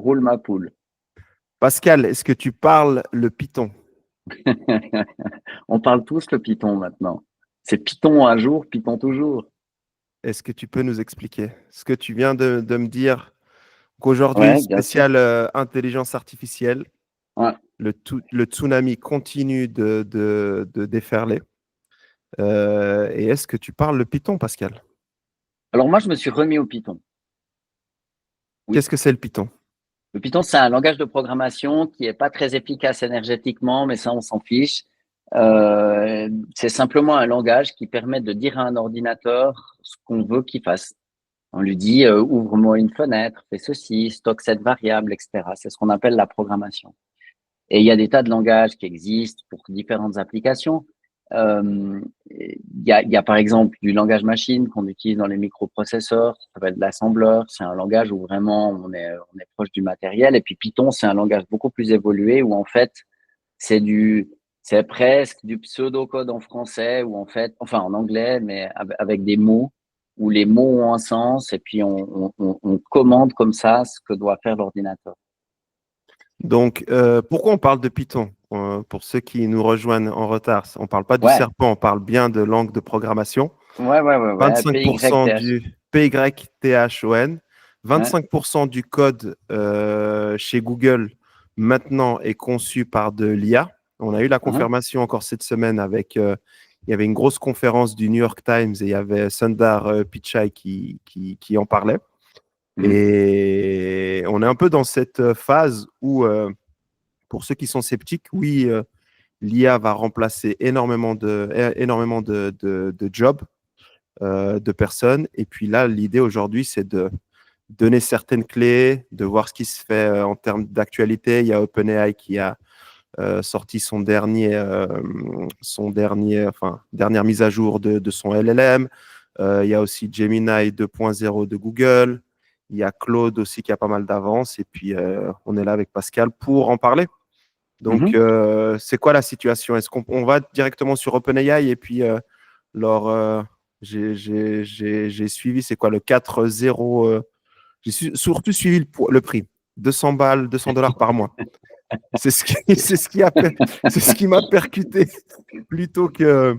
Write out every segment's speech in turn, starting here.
Roule ma poule. Pascal, est-ce que tu parles le Python? On parle tous le Python maintenant. C'est Python un jour, Python toujours. Est-ce que tu peux nous expliquer ce que tu viens de me dire qu'aujourd'hui, Ouais, bien sûr. spécial intelligence artificielle, Ouais. le tsunami continue de déferler. Et est-ce que tu parles le Python, Pascal? Alors moi, je me suis remis au Python. Oui. Qu'est-ce que c'est le Python? Le Python, c'est un langage de programmation qui est pas très efficace énergétiquement, mais ça, on s'en fiche. C'est simplement un langage qui permet de dire à un ordinateur ce qu'on veut qu'il fasse. On lui dit ouvre-moi une fenêtre, fais ceci, stocke cette variable, etc. C'est ce qu'on appelle la programmation. Et il y a des tas de langages qui existent pour différentes applications. Il y a par exemple du langage machine qu'on utilise dans les microprocesseurs, ça s'appelle de l'assembleur. C'est un langage où vraiment on est proche du matériel. Et puis Python, c'est un langage beaucoup plus évolué où en fait c'est presque du pseudo-code en français ou en fait, enfin en anglais, mais avec des mots où les mots ont un sens et puis on commande comme ça ce que doit faire l'ordinateur. Donc, pourquoi on parle de Python? Pour ceux qui nous rejoignent en retard, on ne parle pas du Ouais, serpent, on parle bien de langue de programmation. ouais, 25% PYTH. du PYTHON, Ouais. 25% du code chez Google maintenant est conçu par de l'IA. On a eu la Mhm, confirmation encore cette semaine avec, il y avait une grosse conférence du New York Times et il y avait Sundar Pichai qui en parlait. mhm, Et on est un peu dans cette phase où, pour ceux qui sont sceptiques, oui, l'IA va remplacer énormément de jobs de personnes. Et puis là, l'idée aujourd'hui, c'est de donner certaines clés, de voir ce qui se fait en termes d'actualité. Il y a OpenAI qui a sorti dernière mise à jour de son LLM. Il y a aussi Gemini 2.0 de Google. Il y a Claude aussi qui a pas mal d'avance. Et puis, on est là avec Pascal pour en parler. Donc, mhm. c'est quoi la situation? Est-ce qu'on va directement sur OpenAI et puis, leur, j'ai suivi, c'est quoi le 4.0 surtout suivi le prix. 200 balles, 200 dollars par mois. C'est ce qui, c'est ce qui m'a percuté plutôt que,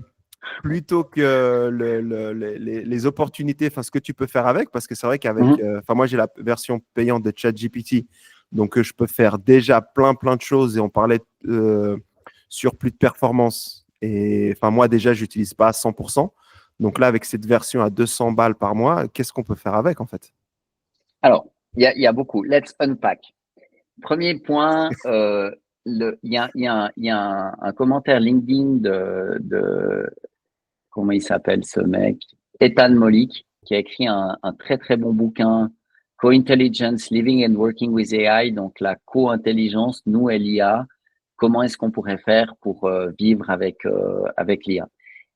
plutôt que les opportunités, enfin ce que tu peux faire avec, parce que c'est vrai qu'avec, Mhm. enfin moi j'ai la version payante de ChatGPT, donc je peux faire déjà plein de choses et on parlait sur plus de performance. Et enfin moi déjà j'utilise pas à 100%. Donc là avec cette version à 200 balles par mois, qu'est-ce qu'on peut faire avec en fait? Alors, il y a beaucoup. Let's unpack. Premier point, il y a un commentaire LinkedIn comment il s'appelle ce mec? Ethan Mollick, qui a écrit un très très bon bouquin, Co-Intelligence, Living and Working with AI, donc la co-intelligence, nous et l'IA. Comment est-ce qu'on pourrait faire pour vivre avec l'IA?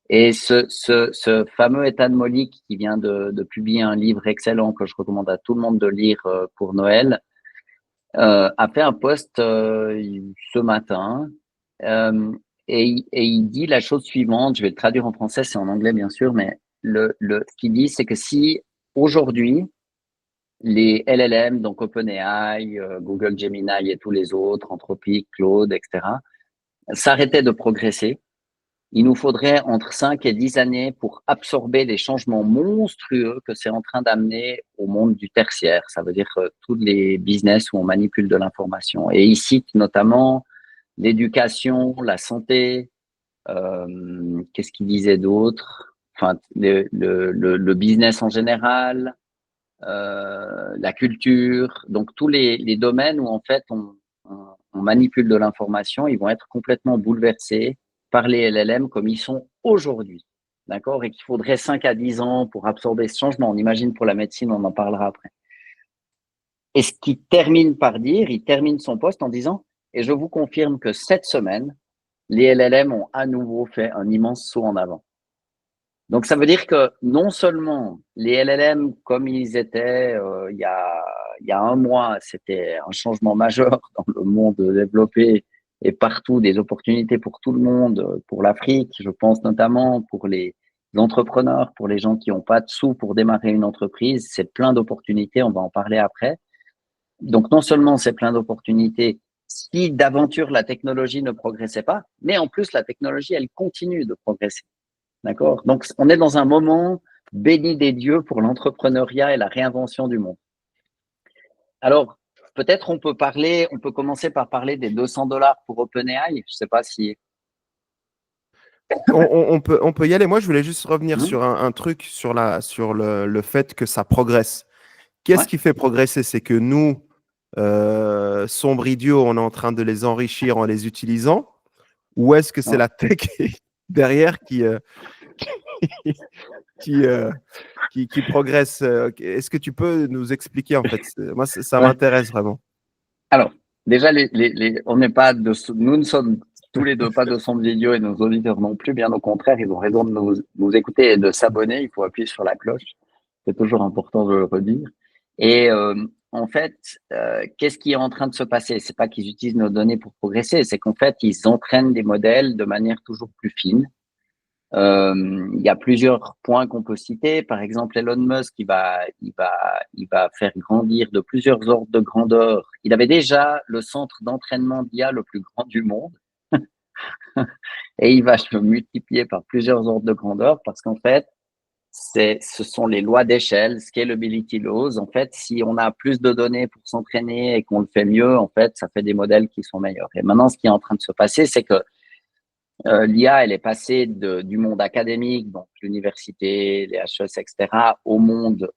Et ce fameux Ethan Mollick qui vient de publier un livre excellent que je recommande à tout le monde de lire pour Noël, a fait un post ce matin euh, et il dit la chose suivante, je vais le traduire en français, c'est en anglais bien sûr, mais ce qu'il dit, c'est que si aujourd'hui, les LLM, donc OpenAI, Google Gemini et tous les autres, Anthropic, Claude, etc., s'arrêtaient de progresser, il nous faudrait entre 5 et 10 années pour absorber les changements monstrueux que c'est en train d'amener au monde du tertiaire. Ça veut dire tous les business où on manipule de l'information. Et il cite notamment l'éducation, la santé, qu'est-ce qu'il disait d'autre? Enfin, le business en général, la culture. Donc, tous les domaines où en fait on manipule de l'information, ils vont être complètement bouleversés par les LLM comme ils sont aujourd'hui. D'accord? Et qu'il faudrait 5 à 10 ans pour absorber ce changement. On imagine pour la médecine, on en parlera après. Et ce qu'il termine par dire, il termine son poste en disant, et je vous confirme que cette semaine, les LLM ont à nouveau fait un immense saut en avant. Donc, ça veut dire que non seulement les LLM, comme ils étaient il y a un mois, c'était un changement majeur dans le monde développé et partout, des opportunités pour tout le monde, pour l'Afrique, je pense notamment pour les entrepreneurs, pour les gens qui n'ont pas de sous pour démarrer une entreprise, c'est plein d'opportunités, on va en parler après. Donc, non seulement c'est plein d'opportunités si d'aventure la technologie ne progressait pas, mais en plus, la technologie, elle continue de progresser. D'accord? Donc, on est dans un moment béni des dieux pour l'entrepreneuriat et la réinvention du monde. Alors, peut-être on peut commencer par parler des $200 pour OpenAI. Je ne sais pas si. On peut y aller. Moi, je voulais juste revenir sur un truc, sur le fait que ça progresse. Qu'est-ce Ouais. qui fait progresser? C'est que nous, sombres idiots, on est en train de les enrichir en les utilisant, ou est-ce que c'est Ouais. la tech derrière qui, qui progresse? Est-ce que tu peux nous expliquer en fait? Moi, ça Ouais. m'intéresse vraiment. Alors, déjà, on n'est pas nous ne sommes tous les deux pas de sombres idiots et nos auditeurs non plus. Bien au contraire, ils ont raison de nous écouter et de s'abonner. Il faut appuyer sur la cloche. C'est toujours important de le redire. Et en fait, qu'est-ce qui est en train de se passer? C'est pas qu'ils utilisent nos données pour progresser, c'est qu'en fait, ils entraînent des modèles de manière toujours plus fine. Il y a plusieurs points qu'on peut citer. Par exemple, Elon Musk, il va faire grandir de plusieurs ordres de grandeur. Il avait déjà le centre d'entraînement d'IA le plus grand du monde et il va le multiplier par plusieurs ordres de grandeur parce qu'en fait, ce sont les lois d'échelle, scalability laws. En fait, si on a plus de données pour s'entraîner et qu'on le fait mieux, en fait, ça fait des modèles qui sont meilleurs. Et maintenant, ce qui est en train de se passer, c'est que l'IA, elle est passée du monde académique, donc l'université, les HES, etc., au monde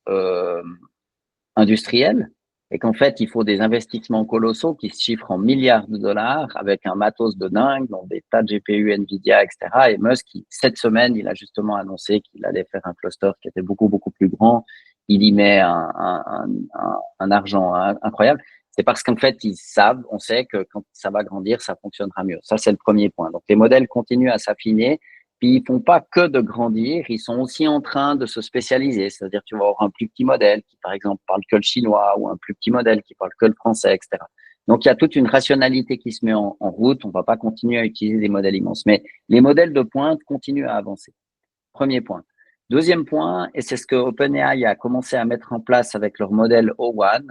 industriel. Et qu'en fait, il faut des investissements colossaux qui se chiffrent en milliards de dollars avec un matos de dingue, donc des tas de GPU, Nvidia, etc. Et Musk, cette semaine, il a justement annoncé qu'il allait faire un cluster qui était beaucoup, beaucoup plus grand. Il y met un argent incroyable. C'est parce qu'en fait, on sait que quand ça va grandir, ça fonctionnera mieux. Ça, c'est le premier point. Donc, les modèles continuent à s'affiner. Puis ils font pas que de grandir, ils sont aussi en train de se spécialiser. C'est-à-dire, tu vas avoir un plus petit modèle qui, par exemple, parle que le chinois ou un plus petit modèle qui parle que le français, etc. Donc, il y a toute une rationalité qui se met en route. On va pas continuer à utiliser des modèles immenses, mais les modèles de pointe continuent à avancer. Premier point. Deuxième point, et c'est ce que OpenAI a commencé à mettre en place avec leur modèle O1,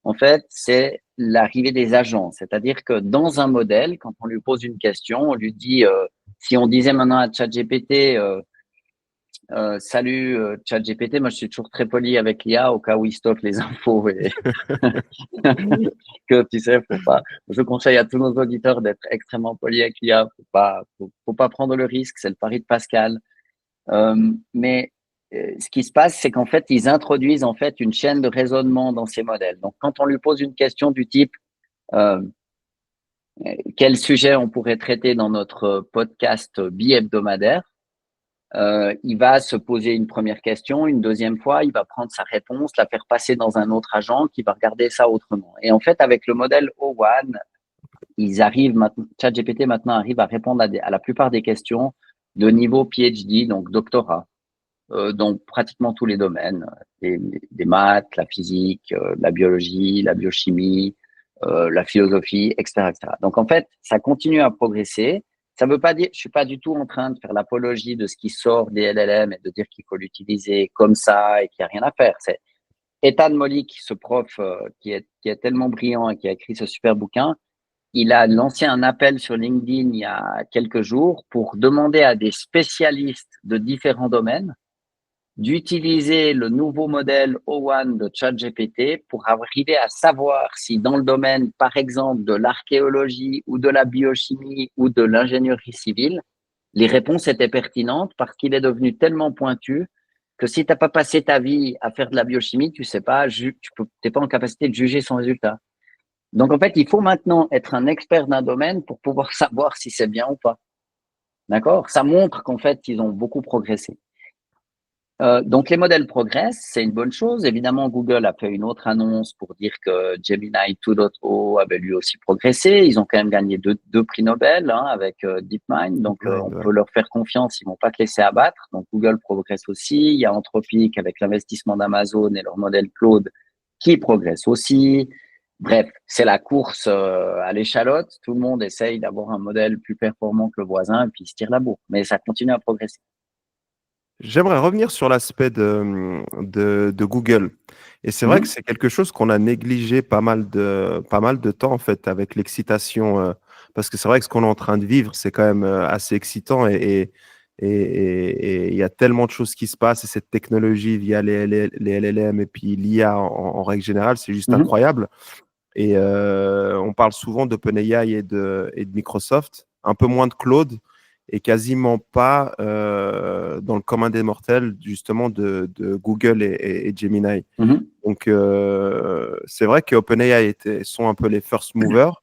en fait, c'est l'arrivée des agents. C'est-à-dire que dans un modèle, quand on lui pose une question, on lui dit, si on disait maintenant à ChatGPT, salut ChatGPT, moi je suis toujours très poli avec l'IA au cas où il stocke les infos et que tu sais, je conseille à tous nos auditeurs d'être extrêmement polis avec l'IA, faut pas prendre le risque, c'est le pari de Pascal. Mais ce qui se passe, c'est qu'en fait, ils introduisent en fait une chaîne de raisonnement dans ces modèles. Donc, quand on lui pose une question du type euh, quel sujet on pourrait traiter dans notre podcast bi-hebdomadaire, il va se poser une première question, une deuxième fois, il va prendre sa réponse, la faire passer dans un autre agent qui va regarder ça autrement. Et en fait, avec le modèle O1, ChatGPT maintenant arrive à répondre à la plupart des questions de niveau PhD, donc doctorat. Dans pratiquement tous les domaines, des maths, la physique, la biologie, la biochimie, la philosophie, etc., etc. Donc en fait, ça continue à progresser. Ça veut pas dire, je suis pas du tout en train de faire l'apologie de ce qui sort des LLM et de dire qu'il faut l'utiliser comme ça et qu'il n'y a rien à faire. C'est Ethan Mollick, ce prof qui est tellement brillant et qui a écrit ce super bouquin. Il a lancé un appel sur LinkedIn il y a quelques jours pour demander à des spécialistes de différents domaines d'utiliser le nouveau modèle O1 de ChatGPT pour arriver à savoir si dans le domaine, par exemple, de l'archéologie ou de la biochimie ou de l'ingénierie civile, les réponses étaient pertinentes parce qu'il est devenu tellement pointu que si tu n'as pas passé ta vie à faire de la biochimie, tu sais pas, tu n'es pas en capacité de juger son résultat. Donc, en fait, il faut maintenant être un expert d'un domaine pour pouvoir savoir si c'est bien ou pas. D'accord? Ça montre qu'en fait, ils ont beaucoup progressé. Donc les modèles progressent, c'est une bonne chose. Évidemment, Google a fait une autre annonce pour dire que Gemini 2.0 avait lui aussi progressé. Ils ont quand même gagné deux prix Nobel avec DeepMind, donc on Ouais. peut leur faire confiance, ils vont pas te laisser abattre. Donc Google progresse aussi. Il y a Anthropic avec l'investissement d'Amazon et leur modèle Claude qui progresse aussi. Bref, c'est la course à l'échalote. Tout le monde essaye d'avoir un modèle plus performant que le voisin et puis il se tire la bourre. Mais ça continue à progresser. J'aimerais revenir sur l'aspect de Google. Et c'est vrai que Mhm, c'est quelque chose qu'on a négligé pas mal de temps, en fait, avec l'excitation. Parce que c'est vrai que ce qu'on est en train de vivre, c'est quand même assez excitant et il y a tellement de choses qui se passent et cette technologie via les LLM et puis l'IA en règle générale, c'est juste mhm, incroyable. Et on parle souvent d'OpenAI et de Microsoft, un peu moins de Claude et quasiment pas dans le commun des mortels, justement, de Google et Gemini. mhm, Donc, c'est vrai que OpenAI sont un peu les first movers,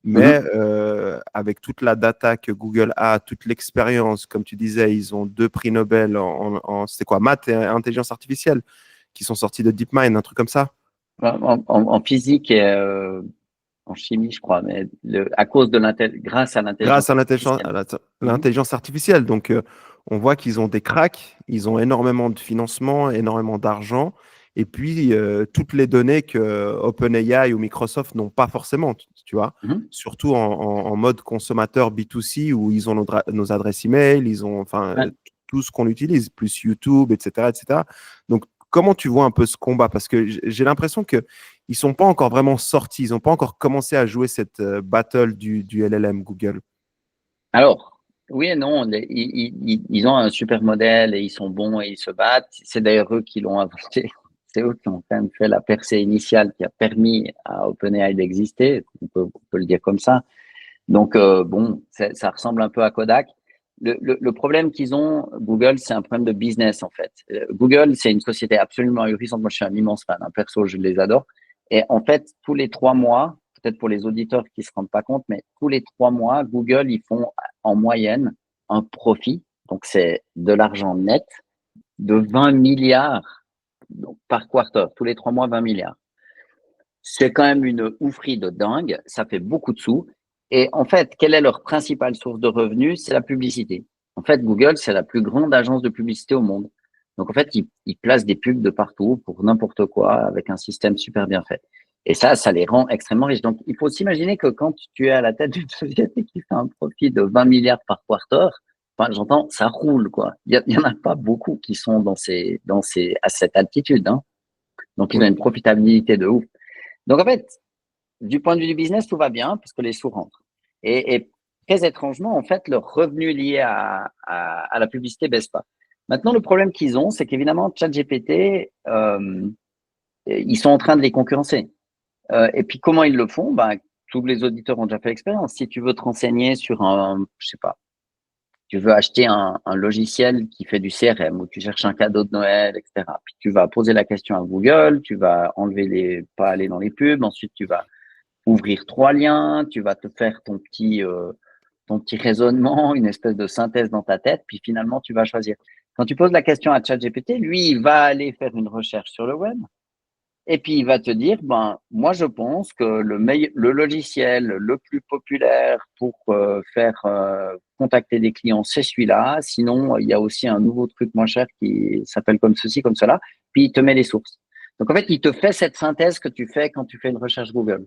mais mhm. avec toute la data que Google a, toute l'expérience, comme tu disais, ils ont 2 prix Nobel c'était quoi, maths et intelligence artificielle, qui sont sortis de DeepMind, un truc comme ça. En physique et en chimie, je crois, mais à cause de grâce à Grâce l'intelligence à artificielle. Mhm, l'intelligence artificielle. Donc, on voit qu'ils ont des cracks, ils ont énormément de financement, énormément d'argent, et puis toutes les données que OpenAI ou Microsoft n'ont pas forcément, tu vois, mhm. surtout en mode consommateur B2C où ils ont nos adresses email, ils ont enfin Ouais. tout ce qu'on utilise, plus YouTube, etc., etc. Donc, comment tu vois un peu ce combat? Parce que j'ai l'impression que ils sont pas encore vraiment sortis, ils n'ont pas encore commencé à jouer cette battle du LLM Google. Alors, oui et non, ils ont un super modèle et ils sont bons et ils se battent. C'est d'ailleurs eux qui l'ont inventé. C'est eux qui ont quand même fait la percée initiale qui a permis à OpenAI d'exister. On peut le dire comme ça. Donc, bon, ça ressemble un peu à Kodak. Le problème qu'ils ont, Google, c'est un problème de business, en fait. Google, c'est une société absolument ahurissante. Moi, je suis un immense fan. Hein. Perso, je les adore. Et en fait, tous les 3 mois, peut-être pour les auditeurs qui se rendent pas compte, mais tous les 3 mois, Google, ils font en moyenne un profit. Donc, c'est de l'argent net de 20 milliards donc, par quarter. Tous les 3 mois, 20 milliards. C'est quand même une oufrie de dingue. Ça fait beaucoup de sous. Et en fait, quelle est leur principale source de revenus? C'est la publicité. En fait, Google, c'est la plus grande agence de publicité au monde. Donc, en fait, ils placent des pubs de partout pour n'importe quoi avec un système super bien fait. Et ça les rend extrêmement riches. Donc, il faut s'imaginer que quand tu es à la tête d'une société qui fait un profit de 20 milliards par quarter, enfin, j'entends, ça roule, quoi. Il y en a pas beaucoup qui sont à cette altitude, hein. Donc, ils ont Oui. une profitabilité de ouf. Donc, en fait, du point de vue du business, tout va bien parce que les sous rentrent. Et très étrangement, en fait, leurs revenus liés à la publicité baissent pas. Maintenant, le problème qu'ils ont, c'est qu'évidemment, ChatGPT, ils sont en train de les concurrencer. Et puis, comment ils le font? Ben, tous les auditeurs ont déjà fait l'expérience. Si tu veux te renseigner sur je sais pas, tu veux acheter un logiciel qui fait du CRM ou tu cherches un cadeau de Noël, etc. Puis tu vas poser la question à Google, tu vas pas aller dans les pubs, ensuite tu vas ouvrir 3 liens, tu vas te faire ton petit raisonnement, une espèce de synthèse dans ta tête, puis finalement, tu vas choisir. Quand tu poses la question à ChatGPT, lui, il va aller faire une recherche sur le web, et puis il va te dire, ben, moi, je pense que le logiciel le plus populaire pour faire contacter des clients, c'est celui-là. Sinon, il y a aussi un nouveau truc moins cher qui s'appelle comme ceci, comme cela. Puis il te met les sources. Donc, en fait, il te fait cette synthèse que tu fais quand tu fais une recherche Google.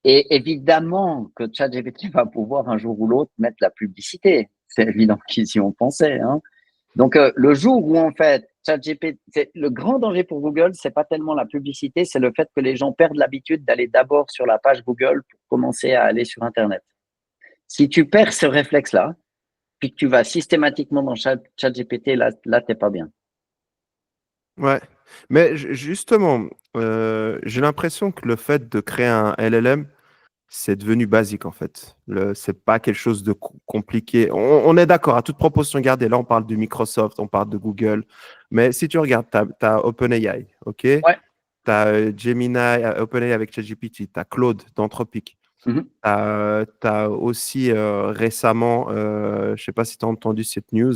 Et évidemment que ChatGPT va pouvoir un jour ou l'autre mettre la publicité. C'est évident qu'ils y ont pensé. Hein. Donc, le jour où, en fait, ChatGPT, le grand danger pour Google, c'est pas tellement la publicité, c'est le fait que les gens perdent l'habitude d'aller d'abord sur la page Google pour commencer à aller sur Internet. Si tu perds ce réflexe-là, puis que tu vas systématiquement dans ChatGPT, là, t'es pas bien. Ouais. Mais justement, j'ai l'impression que le fait de créer un LLM, c'est devenu basique en fait. C'est pas quelque chose de compliqué. On est d'accord, à toute proportion gardée. Là, on parle de Microsoft, on parle de Google. Mais si tu regardes, tu as, OpenAI, OK? Tu Ouais. as Gemini, OpenAI avec ChatGPT, tu as Claude d'Anthropic. Mhm. Tu as, aussi récemment, je sais pas si tu as entendu cette news,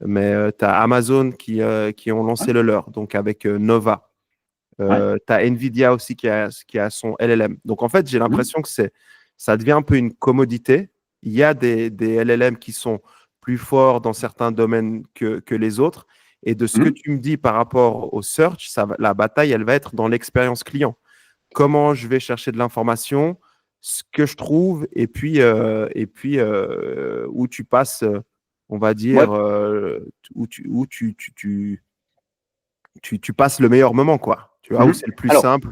mais tu as Amazon qui ont Ouais. lancé le leur, donc avec Nova. Ouais. Tu as Nvidia aussi qui a son LLM. Donc en fait, j'ai Mhm. l'impression que ça devient un peu une commodité. Il y a des LLM qui sont plus forts dans certains domaines que les autres. Et de ce que Mhm. tu me dis par rapport au search, la bataille, elle va être dans l'expérience client. Comment je vais chercher de l'information, ce que je trouve, et puis où tu passes. on va dire, où tu passes le meilleur moment, quoi. Tu vois, où c'est le plus Alors, simple.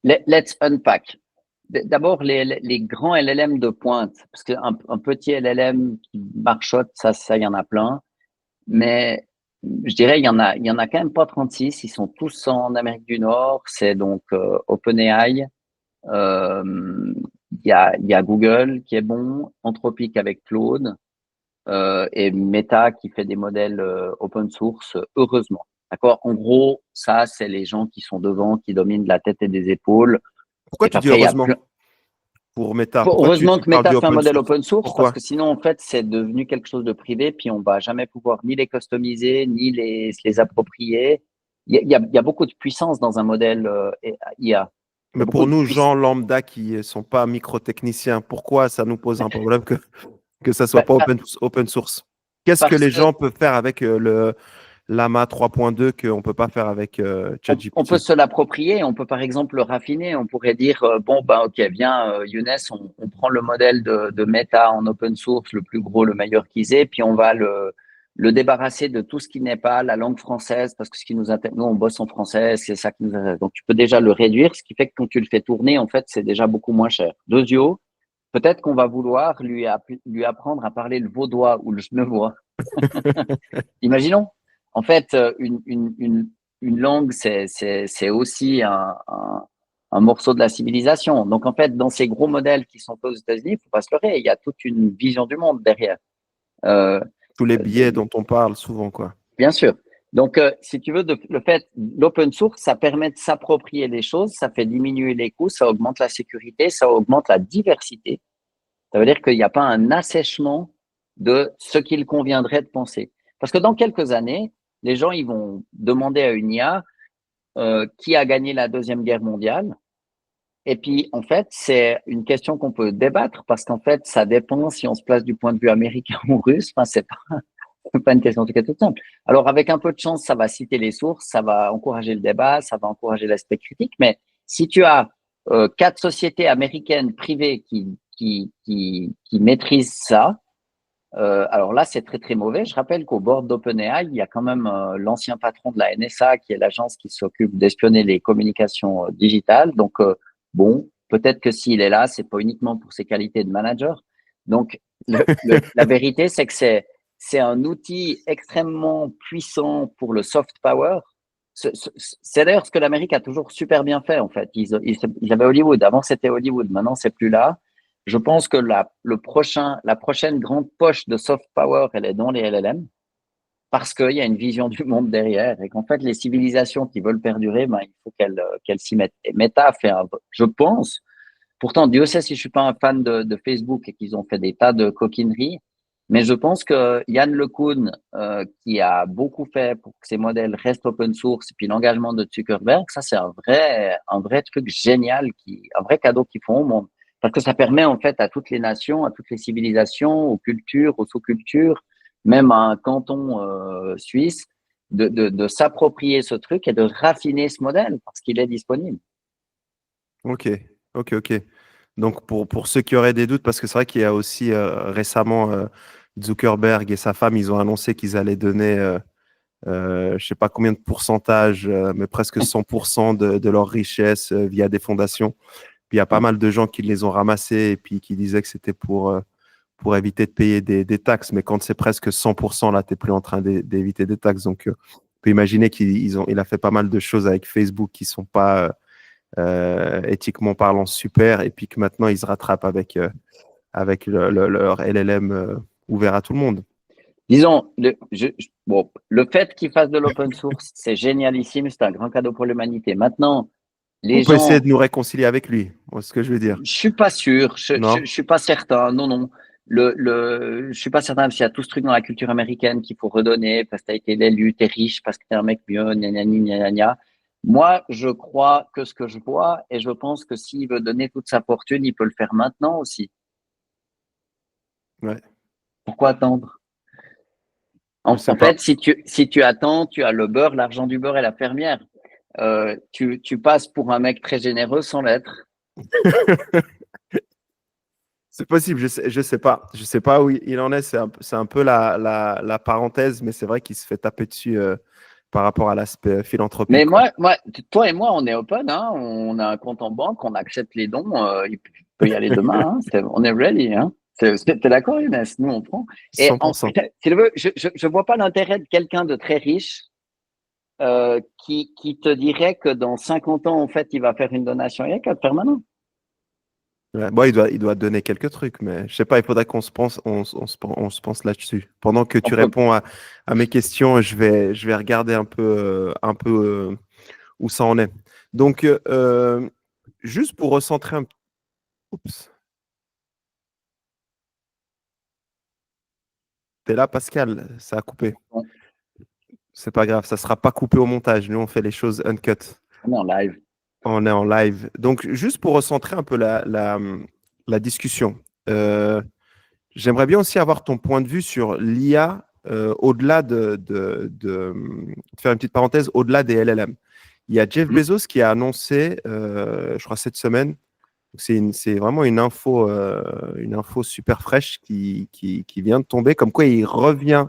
let's unpack. D'abord, les grands LLM de pointe, parce qu'un petit LLM qui marchote, ça, il y en a plein. Mais je dirais, il y en a quand même pas 36. Ils sont tous en Amérique du Nord. C'est donc OpenAI. Il y a Google qui est bon, Anthropic avec Claude, et Meta qui fait des modèles open source, heureusement. D'accord? En gros, ça, c'est les gens qui sont devant, qui dominent de la tête et des épaules. Pourquoi Et puis tu dis après, il y a plein. heureusement pour Meta? Pourquoi Heureusement tu que parles Meta du fait un open modèle source? open source, parce Pourquoi? que sinon, en fait, c'est devenu quelque chose de privé, puis on va jamais pouvoir ni les customiser, ni les approprier. Il y a beaucoup de puissance dans un modèle IA. Il y a Mais beaucoup pour de nous, puissance. gens lambda qui ne sont pas microtechniciens, pourquoi ça nous pose un problème que ça ne soit pas open source? Qu'est-ce que Parce les que gens peuvent faire avec le Lama 3.2 qu'on ne peut pas faire avec on peut ChatGPT? se l'approprier, on peut par exemple le raffiner, on pourrait dire, bon, bah, ok, viens, Younes, on prend le modèle de Meta en open source, le plus gros, le meilleur qu'ils aient, puis on va le débarrasser de tout ce qui n'est pas la langue française, parce que ce qui nous intéresse, nous, on bosse en français, c'est ça qui nous intéresse. Donc, tu peux déjà le réduire, ce qui fait que quand tu le fais tourner, en fait, c'est déjà beaucoup moins cher. Deuxièmement, peut-être qu'on va vouloir lui apprendre à parler le vaudois ou le genevois. Imaginons. En fait, une langue, c'est aussi un morceau de la civilisation. Donc, en fait, dans ces gros modèles qui sont aux États-Unis, il ne faut pas se leurrer, il y a toute une vision du monde derrière. Euh, Tous les biais dont on parle souvent, quoi. Bien sûr. Donc, si tu veux, l'open source, ça permet de s'approprier les choses, ça fait diminuer les coûts, ça augmente la sécurité, ça augmente la diversité. Ça veut dire qu'il n'y a pas un assèchement de ce qu'il conviendrait de penser. Parce que dans quelques années, les gens, ils vont demander à une IA qui a gagné la Deuxième Guerre mondiale. Et puis, en fait, c'est une question qu'on peut débattre parce qu'en fait, ça dépend si on se place du point de vue américain ou russe. Enfin, c'est pas une question en tout cas toute simple. Alors, avec un peu de chance, ça va citer les sources, ça va encourager le débat, ça va encourager l'aspect critique. Mais si tu as 4 sociétés américaines privées qui maîtrisent ça, alors là, c'est très, très mauvais. Je rappelle qu'au board d'OpenAI, il y a quand même l'ancien patron de la NSA, qui est l'agence qui s'occupe d'espionner les communications digitales. Donc, bon, peut-être que s'il est là, c'est pas uniquement pour ses qualités de manager. Donc, la vérité, c'est que c'est un outil extrêmement puissant pour le soft power. C'est d'ailleurs ce que l'Amérique a toujours super bien fait, en fait. Ils avaient Hollywood. Avant, c'était Hollywood. Maintenant, c'est plus là. Je pense que la prochaine grande poche de soft power, elle est dans les LLM parce qu'il y a une vision du monde derrière et qu'en fait, les civilisations qui veulent perdurer, ben, il faut qu'elles s'y mettent. Et Meta a fait je pense, pourtant, Dieu sait si je suis pas un fan de Facebook et qu'ils ont fait des tas de coquineries, mais je pense que Yann LeCun, qui a beaucoup fait pour que ces modèles restent open source, et puis l'engagement de Zuckerberg, ça c'est un vrai truc génial, un vrai cadeau qu'ils font au monde. Parce que ça permet en fait à toutes les nations, à toutes les civilisations, aux cultures, aux sous-cultures, même à un canton suisse, de s'approprier ce truc et de raffiner ce modèle parce qu'il est disponible. Ok, ok. Donc, pour ceux qui auraient des doutes, parce que c'est vrai qu'il y a aussi récemment Zuckerberg et sa femme, ils ont annoncé qu'ils allaient donner, je ne sais pas combien de pourcentage, mais presque 100% de leur richesse via des fondations. Puis il y a pas mal de gens qui les ont ramassés et puis qui disaient que c'était pour éviter de payer des taxes. Mais quand c'est presque 100%, là, tu n'es plus en train d'éviter des taxes. Donc, on peut imaginer il a fait pas mal de choses avec Facebook qui ne sont pas éthiquement parlant super, et puis que maintenant ils se rattrapent avec leur LLM ouvert à tout le monde. Disons, bon, le fait qu'il fasse de l'open source, c'est génialissime, c'est un grand cadeau pour l'humanité. Maintenant, On les peut essayer gens, de nous réconcilier avec lui, c'est ce que je veux dire. je suis pas sûr, je Non? suis pas certain, non, non. Je suis pas certain parce qu'il y a tout ce truc dans la culture américaine qu'il faut redonner parce que tu as été l'élu, tu es riche, parce que tu es un mec mieux, gna gna gna gna gna. Moi, je crois que ce que je vois et je pense que s'il veut donner toute sa fortune, il peut le faire maintenant aussi. Ouais, Pourquoi attendre? je sais En pas. fait, si tu attends, tu as le beurre, l'argent du beurre et la fermière. Tu passes pour un mec très généreux sans l'être. C'est possible, je sais pas. Je sais pas où il en est. C'est un peu la parenthèse, mais c'est vrai qu'il se fait taper dessus par rapport à l'aspect philanthropique, Mais quoi. toi et moi, on est open, hein, on a un compte en banque, on accepte les dons, il peut y aller demain, hein, on est ready. Hein. T'es d'accord, Younes? Nous, on prend. Et 100%. si tu veux, je vois pas l'intérêt de quelqu'un de très riche qui te dirait que dans 50 ans, en fait, il va faire une donation. Il n'y a qu'à le faire maintenant. Ouais, bon, il doit donner quelques trucs, mais je sais pas, il faudrait qu'on se pense, on se pense là-dessus. Pendant que On tu peut. réponds à mes questions, je vais regarder un peu où ça en est. Donc, juste pour recentrer un petit. Oups. T'es là, Pascal, ça a coupé. C'est pas grave, ça sera pas coupé au montage. Nous, on fait les choses uncut. On est en live. On est en live. Donc, juste pour recentrer un peu la discussion, j'aimerais bien aussi avoir ton point de vue sur l'IA au-delà de faire une petite parenthèse, au-delà des LLM. Il y a Jeff Bezos qui a annoncé, je crois cette semaine, c'est vraiment une info super fraîche qui vient de tomber, comme quoi il revient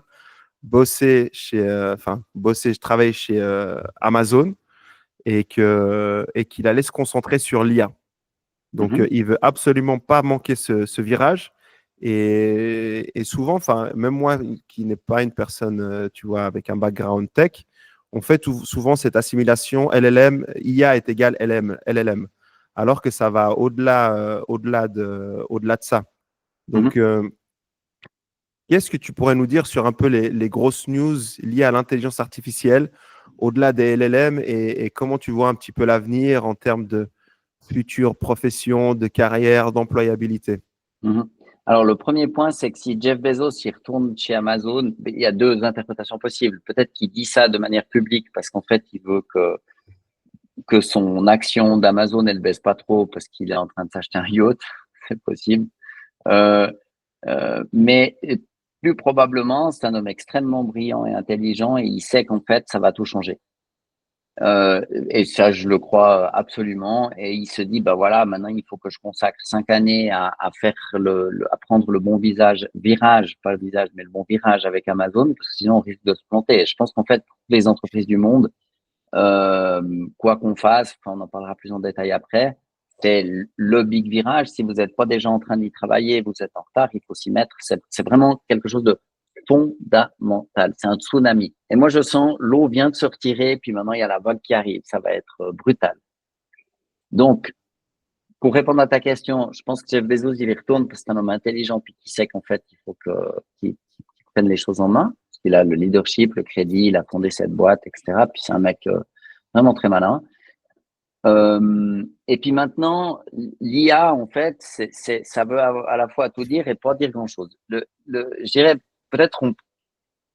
travailler chez Amazon et qu'il allait se concentrer sur l'IA. Donc, il veut absolument pas manquer ce virage. Et souvent, même moi qui n'ai pas une personne, tu vois, avec un background tech, on fait souvent cette assimilation LLM, IA est égal LLM, alors que ça va au-delà de ça. Donc, qu'est-ce que tu pourrais nous dire sur un peu les grosses news liées à l'intelligence artificielle, au-delà des LLM, et comment tu vois un petit peu l'avenir en termes de future profession, de carrière, d'employabilité? Alors, le premier point, c'est que si Jeff Bezos y retourne chez Amazon, il y a deux interprétations possibles. Peut-être qu'il dit ça de manière publique parce qu'en fait, il veut que son action d'Amazon, elle baisse pas trop parce qu'il est en train de s'acheter un yacht. C'est possible. Euh, mais plus probablement, c'est un homme extrêmement brillant et intelligent et il sait qu'en fait, ça va tout changer. Et ça, je le crois absolument. Et il se dit, bah voilà, maintenant il faut que je consacre 5 années à faire à prendre le bon virage, pas le visage, mais le bon virage avec Amazon, parce que sinon on risque de se planter. Et je pense qu'en fait, toutes les entreprises du monde, quoi qu'on fasse, enfin, on en parlera plus en détail après, c'est le big virage. Si vous n'êtes pas déjà en train d'y travailler, vous êtes en retard, il faut s'y mettre. C'est vraiment quelque chose de fondamental. C'est un tsunami. Et moi, je sens l'eau vient de se retirer, puis maintenant, il y a la vague qui arrive. Ça va être brutal. Donc, pour répondre à ta question, je pense que Jeff Bezos, il y retourne parce que c'est un homme intelligent, puis qui sait qu'en fait, il faut qu'il prenne les choses en main. Parce qu'il a le leadership, le crédit, il a fondé cette boîte, etc. Puis c'est un mec vraiment très malin. Et puis maintenant, l'IA, en fait, ça veut à la fois tout dire et pas dire grand-chose. Je dirais peut-être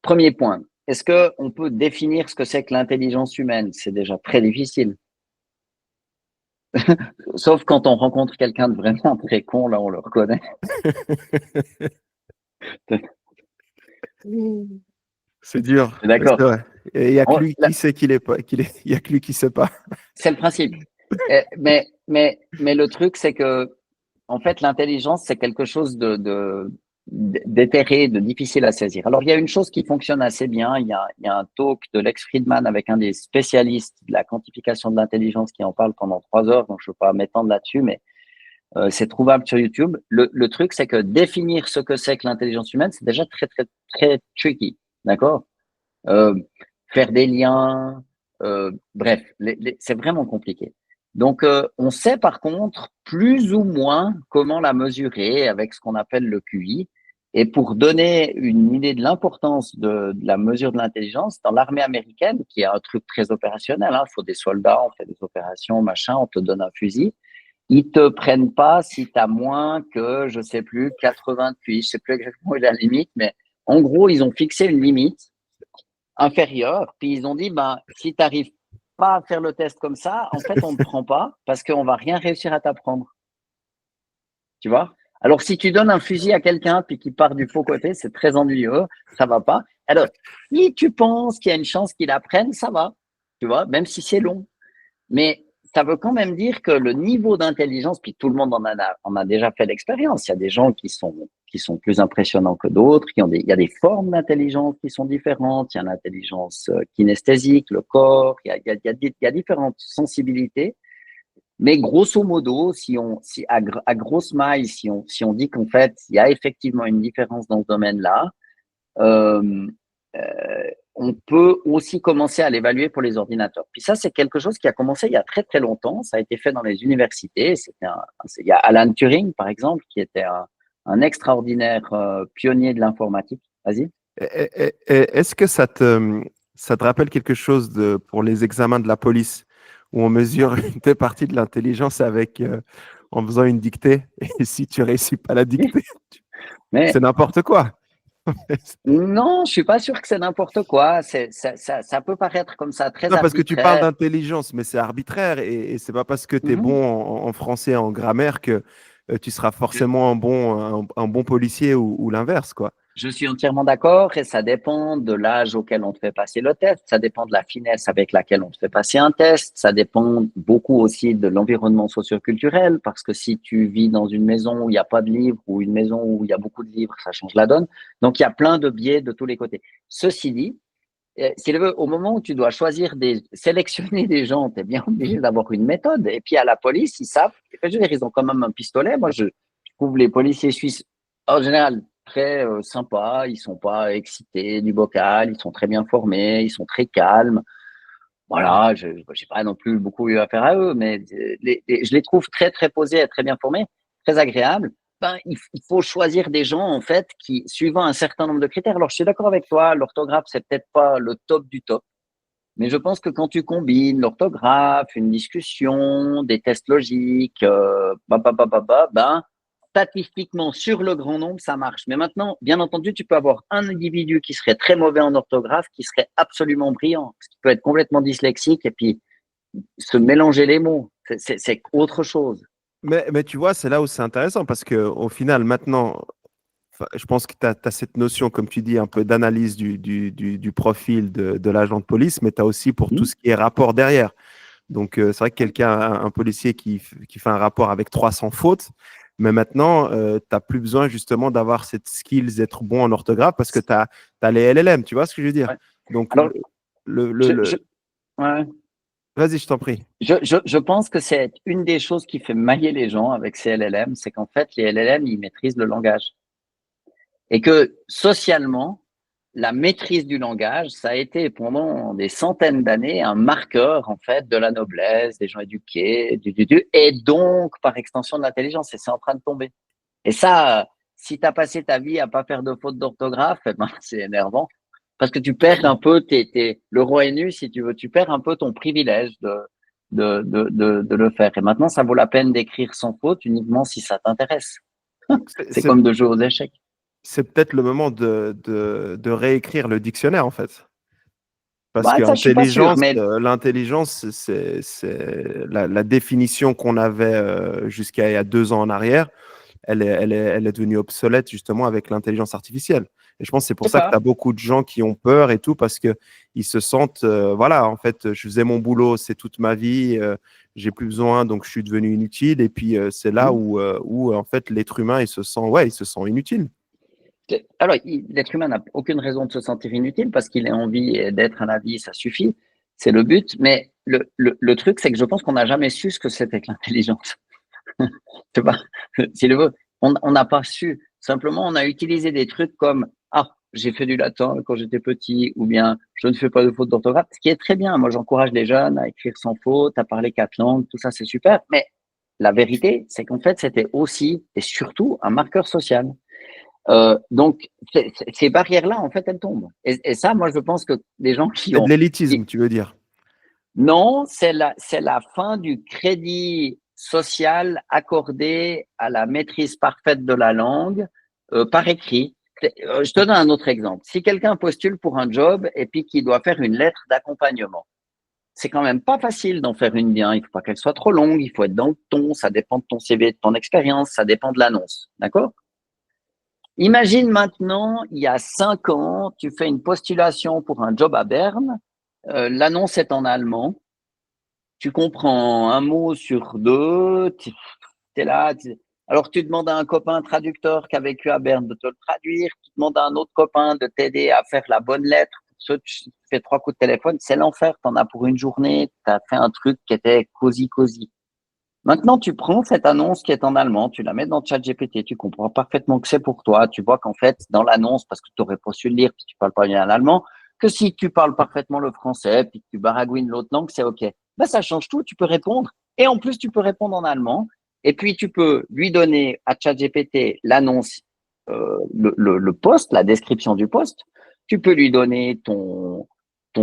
premier point. Est-ce qu'on peut définir ce que c'est que l'intelligence humaine? C'est déjà très difficile. Sauf quand on rencontre quelqu'un de vraiment très con, là, on le reconnaît. C'est dur, c'est D'accord. vrai. Et il n'y a que lui qui sait qu'il est pas, il y a que lui qui sait pas. C'est le principe. Mais le truc, c'est que, en fait, l'intelligence, c'est quelque chose d'éthéré, de difficile à saisir. Alors, il y a une chose qui fonctionne assez bien. Il y a un talk de Lex Fridman avec un des spécialistes de la quantification de l'intelligence qui en parle pendant 3 heures. Donc, je ne veux pas m'étendre là-dessus, mais c'est trouvable sur YouTube. Le truc, c'est que définir ce que c'est que l'intelligence humaine, c'est déjà très, très, très tricky. D'accord? Euh, Faire des liens, bref, c'est vraiment compliqué. Donc, on sait par contre plus ou moins comment la mesurer avec ce qu'on appelle le QI. Et pour donner une idée de l'importance de la mesure de l'intelligence, dans l'armée américaine, qui est un truc très opérationnel, il faut des soldats, on fait des opérations, machin, on te donne un fusil. Ils te prennent pas si tu as moins que, je sais plus, 80 QI. Je sais plus exactement où est la limite, mais en gros, ils ont fixé une limite inférieur. Puis ils ont dit, ben, si tu n'arrives pas à faire le test comme ça, en fait, on ne te prend pas parce qu'on va rien réussir à t'apprendre. Tu vois? Alors, si tu donnes un fusil à quelqu'un puis qu'il part du faux côté, c'est très ennuyeux, ça va pas. Alors, si tu penses qu'il y a une chance qu'il apprenne, ça va. Tu vois? Même si c'est long. Mais ça veut quand même dire que le niveau d'intelligence, puis tout le monde en a déjà fait l'expérience. Il y a des gens qui sont plus impressionnants que d'autres, il y a des formes d'intelligence qui sont différentes. Il y a l'intelligence kinesthésique, le corps, il y a différentes sensibilités. Mais grosso modo, à grosse maille, si on dit qu'en fait, il y a effectivement une différence dans ce domaine-là, euh, on peut aussi commencer à l'évaluer pour les ordinateurs. Puis ça, c'est quelque chose qui a commencé il y a très très longtemps. Ça a été fait dans les universités. Il y a Alan Turing, par exemple, qui était un extraordinaire pionnier de l'informatique. Vas-y. Est-ce que ça te rappelle quelque chose pour les examens de la police où on mesure une partie de l'intelligence en faisant une dictée et si tu réussis pas la dictée, Mais c'est n'importe quoi. non, je suis pas sûr que c'est n'importe quoi. Ça peut paraître comme ça très Non, parce que tu parles arbitraire. d'intelligence, mais c'est arbitraire et c'est pas parce que tu es Mhm. bon en français, en grammaire que tu seras forcément un bon policier ou l'inverse, quoi. Je suis entièrement d'accord et ça dépend de l'âge auquel on te fait passer le test, ça dépend de la finesse avec laquelle on te fait passer un test, ça dépend beaucoup aussi de l'environnement socioculturel parce que si tu vis dans une maison où il n'y a pas de livres ou une maison où il y a beaucoup de livres, ça change la donne. Donc il y a plein de biais de tous les côtés. Ceci dit, si tu veux, au moment où tu dois sélectionner des gens, tu es bien obligé d'avoir une méthode. Et puis à la police, ils savent, je veux dire, ils ont quand même un pistolet. Moi, je trouve les policiers suisses, en général, très sympas. Ils sont pas excités du bocal, ils sont très bien formés, ils sont très calmes. Voilà, je n'ai pas non plus beaucoup eu affaire à eux, mais je les trouve très, très posés et très bien formés, très agréables. Ben, il faut choisir des gens, en fait, qui, suivant un certain nombre de critères. Alors, je suis d'accord avec toi, l'orthographe, c'est peut-être pas le top du top, mais je pense que quand tu combines l'orthographe, une discussion, des tests logiques, ben, statistiquement, sur le grand nombre, ça marche. Mais maintenant, bien entendu, tu peux avoir un individu qui serait très mauvais en orthographe, qui serait absolument brillant, qui peut être complètement dyslexique et puis se mélanger les mots. C'est autre chose. Mais tu vois, c'est là où c'est intéressant parce qu'au final, maintenant, enfin, je pense que tu as cette notion, comme tu dis, un peu d'analyse du profil de l'agent de police, mais tu as aussi pour tout Hmm. ce qui est rapport derrière. Donc, c'est vrai que un policier qui fait un rapport avec 300 fautes, mais maintenant, tu n'as plus besoin justement d'avoir cette skills d'être bon en orthographe parce que tu as les LLM, tu vois ce que je veux dire? Ouais. Donc, Alors, le, le, je, le- je, ouais. vas-y, je t'en prie. Je pense que c'est une des choses qui fait mailler les gens avec ces LLM, c'est qu'en fait, les LLM, ils maîtrisent le langage. Et que socialement, la maîtrise du langage, ça a été pendant des centaines d'années un marqueur en fait de la noblesse, des gens éduqués, et donc par extension de l'intelligence. Et c'est en train de tomber. Et ça, si tu as passé ta vie à pas faire de fautes d'orthographe, eh ben, c'est énervant parce que tu perds un peu le roi est nu, si tu veux, tu perds un peu ton privilège de le faire. Et maintenant, ça vaut la peine d'écrire sans faute uniquement si ça t'intéresse. C'est C'est c'est- comme de jouer aux échecs. c'est peut-être le moment de réécrire le dictionnaire, en fait. Parce que Bah, ça, je suis pas sûr, mais l'intelligence, c'est la définition qu'on avait jusqu'à il y a 2 ans en arrière, elle est devenue obsolète justement avec l'intelligence artificielle. Et je pense que c'est je pour sais ça que tu pas. as beaucoup de gens qui ont peur et tout, parce qu'ils se sentent, voilà, en fait, je faisais mon boulot, c'est toute ma vie, j'ai plus besoin, donc je suis devenu inutile. Et puis, c'est là Hmm. où, en fait, l'être humain, il se sent inutile. Alors, l'être humain n'a aucune raison de se sentir inutile parce qu'il a envie d'être un avis, ça suffit. C'est le but. Mais le truc, c'est que je pense qu'on n'a jamais su ce que c'était que l'intelligence. Tu vois, si le veut, on n'a pas su. Simplement, on a utilisé des trucs comme ah, j'ai fait du latin quand j'étais petit, ou bien je ne fais pas de faute d'orthographe, ce qui est très bien. Moi, j'encourage les jeunes à écrire sans faute, à parler 4 langues, tout ça, c'est super. Mais la vérité, c'est qu'en fait, c'était aussi et surtout un marqueur social. Donc, ces barrières-là, en fait, elles tombent. Et ça, moi, je pense que les gens C'est de l'élitisme, tu veux dire. non, c'est la fin du crédit social accordé à la maîtrise parfaite de la langue par écrit. Je te donne un autre exemple. Si quelqu'un postule pour un job et puis qu'il doit faire une lettre d'accompagnement, c'est quand même pas facile d'en faire une bien. Il faut pas qu'elle soit trop longue, il faut être dans le ton, ça dépend de ton CV, de ton expérience, ça dépend de l'annonce. D'accord? Imagine maintenant, il y a 5 ans, tu fais une postulation pour un job à Berne, l'annonce est en allemand. tu comprends un mot sur deux, tu es là. Alors, tu demandes à un copain traducteur qui a vécu à Berne de te le traduire, tu demandes à un autre copain de t'aider à faire la bonne lettre. Tu fais 3 coups de téléphone, c'est l'enfer. Tu en as pour une journée, tu as fait un truc qui était cosy, cosy. Maintenant, tu prends cette annonce qui est en allemand, tu la mets dans ChatGPT, tu comprends parfaitement que c'est pour toi. Tu vois qu'en fait, dans l'annonce, parce que tu aurais pas su le lire, puis tu parles pas bien l'allemand, que si tu parles parfaitement le français, puis que tu baragouines l'autre langue, c'est OK. Ben, ça change tout, tu peux répondre. Et en plus, tu peux répondre en allemand. Et puis, tu peux lui donner à ChatGPT l'annonce, le poste, la description du poste. Tu peux lui donner ton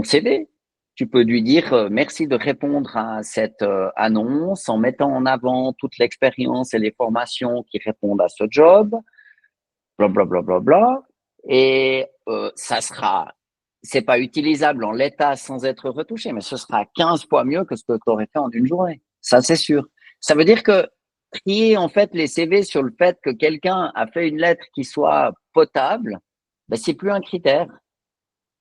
CV. Tu peux lui dire merci de répondre à cette annonce en mettant en avant toute l'expérience et les formations qui répondent à ce job, bla bla bla bla bla. Et ça sera, c'est pas utilisable en l'état sans être retouché, mais ce sera 15 fois mieux que ce que tu aurais fait en une journée. Ça, c'est sûr. Ça veut dire que trier en fait les CV sur le fait que quelqu'un a fait une lettre qui soit potable, ben, c'est plus un critère.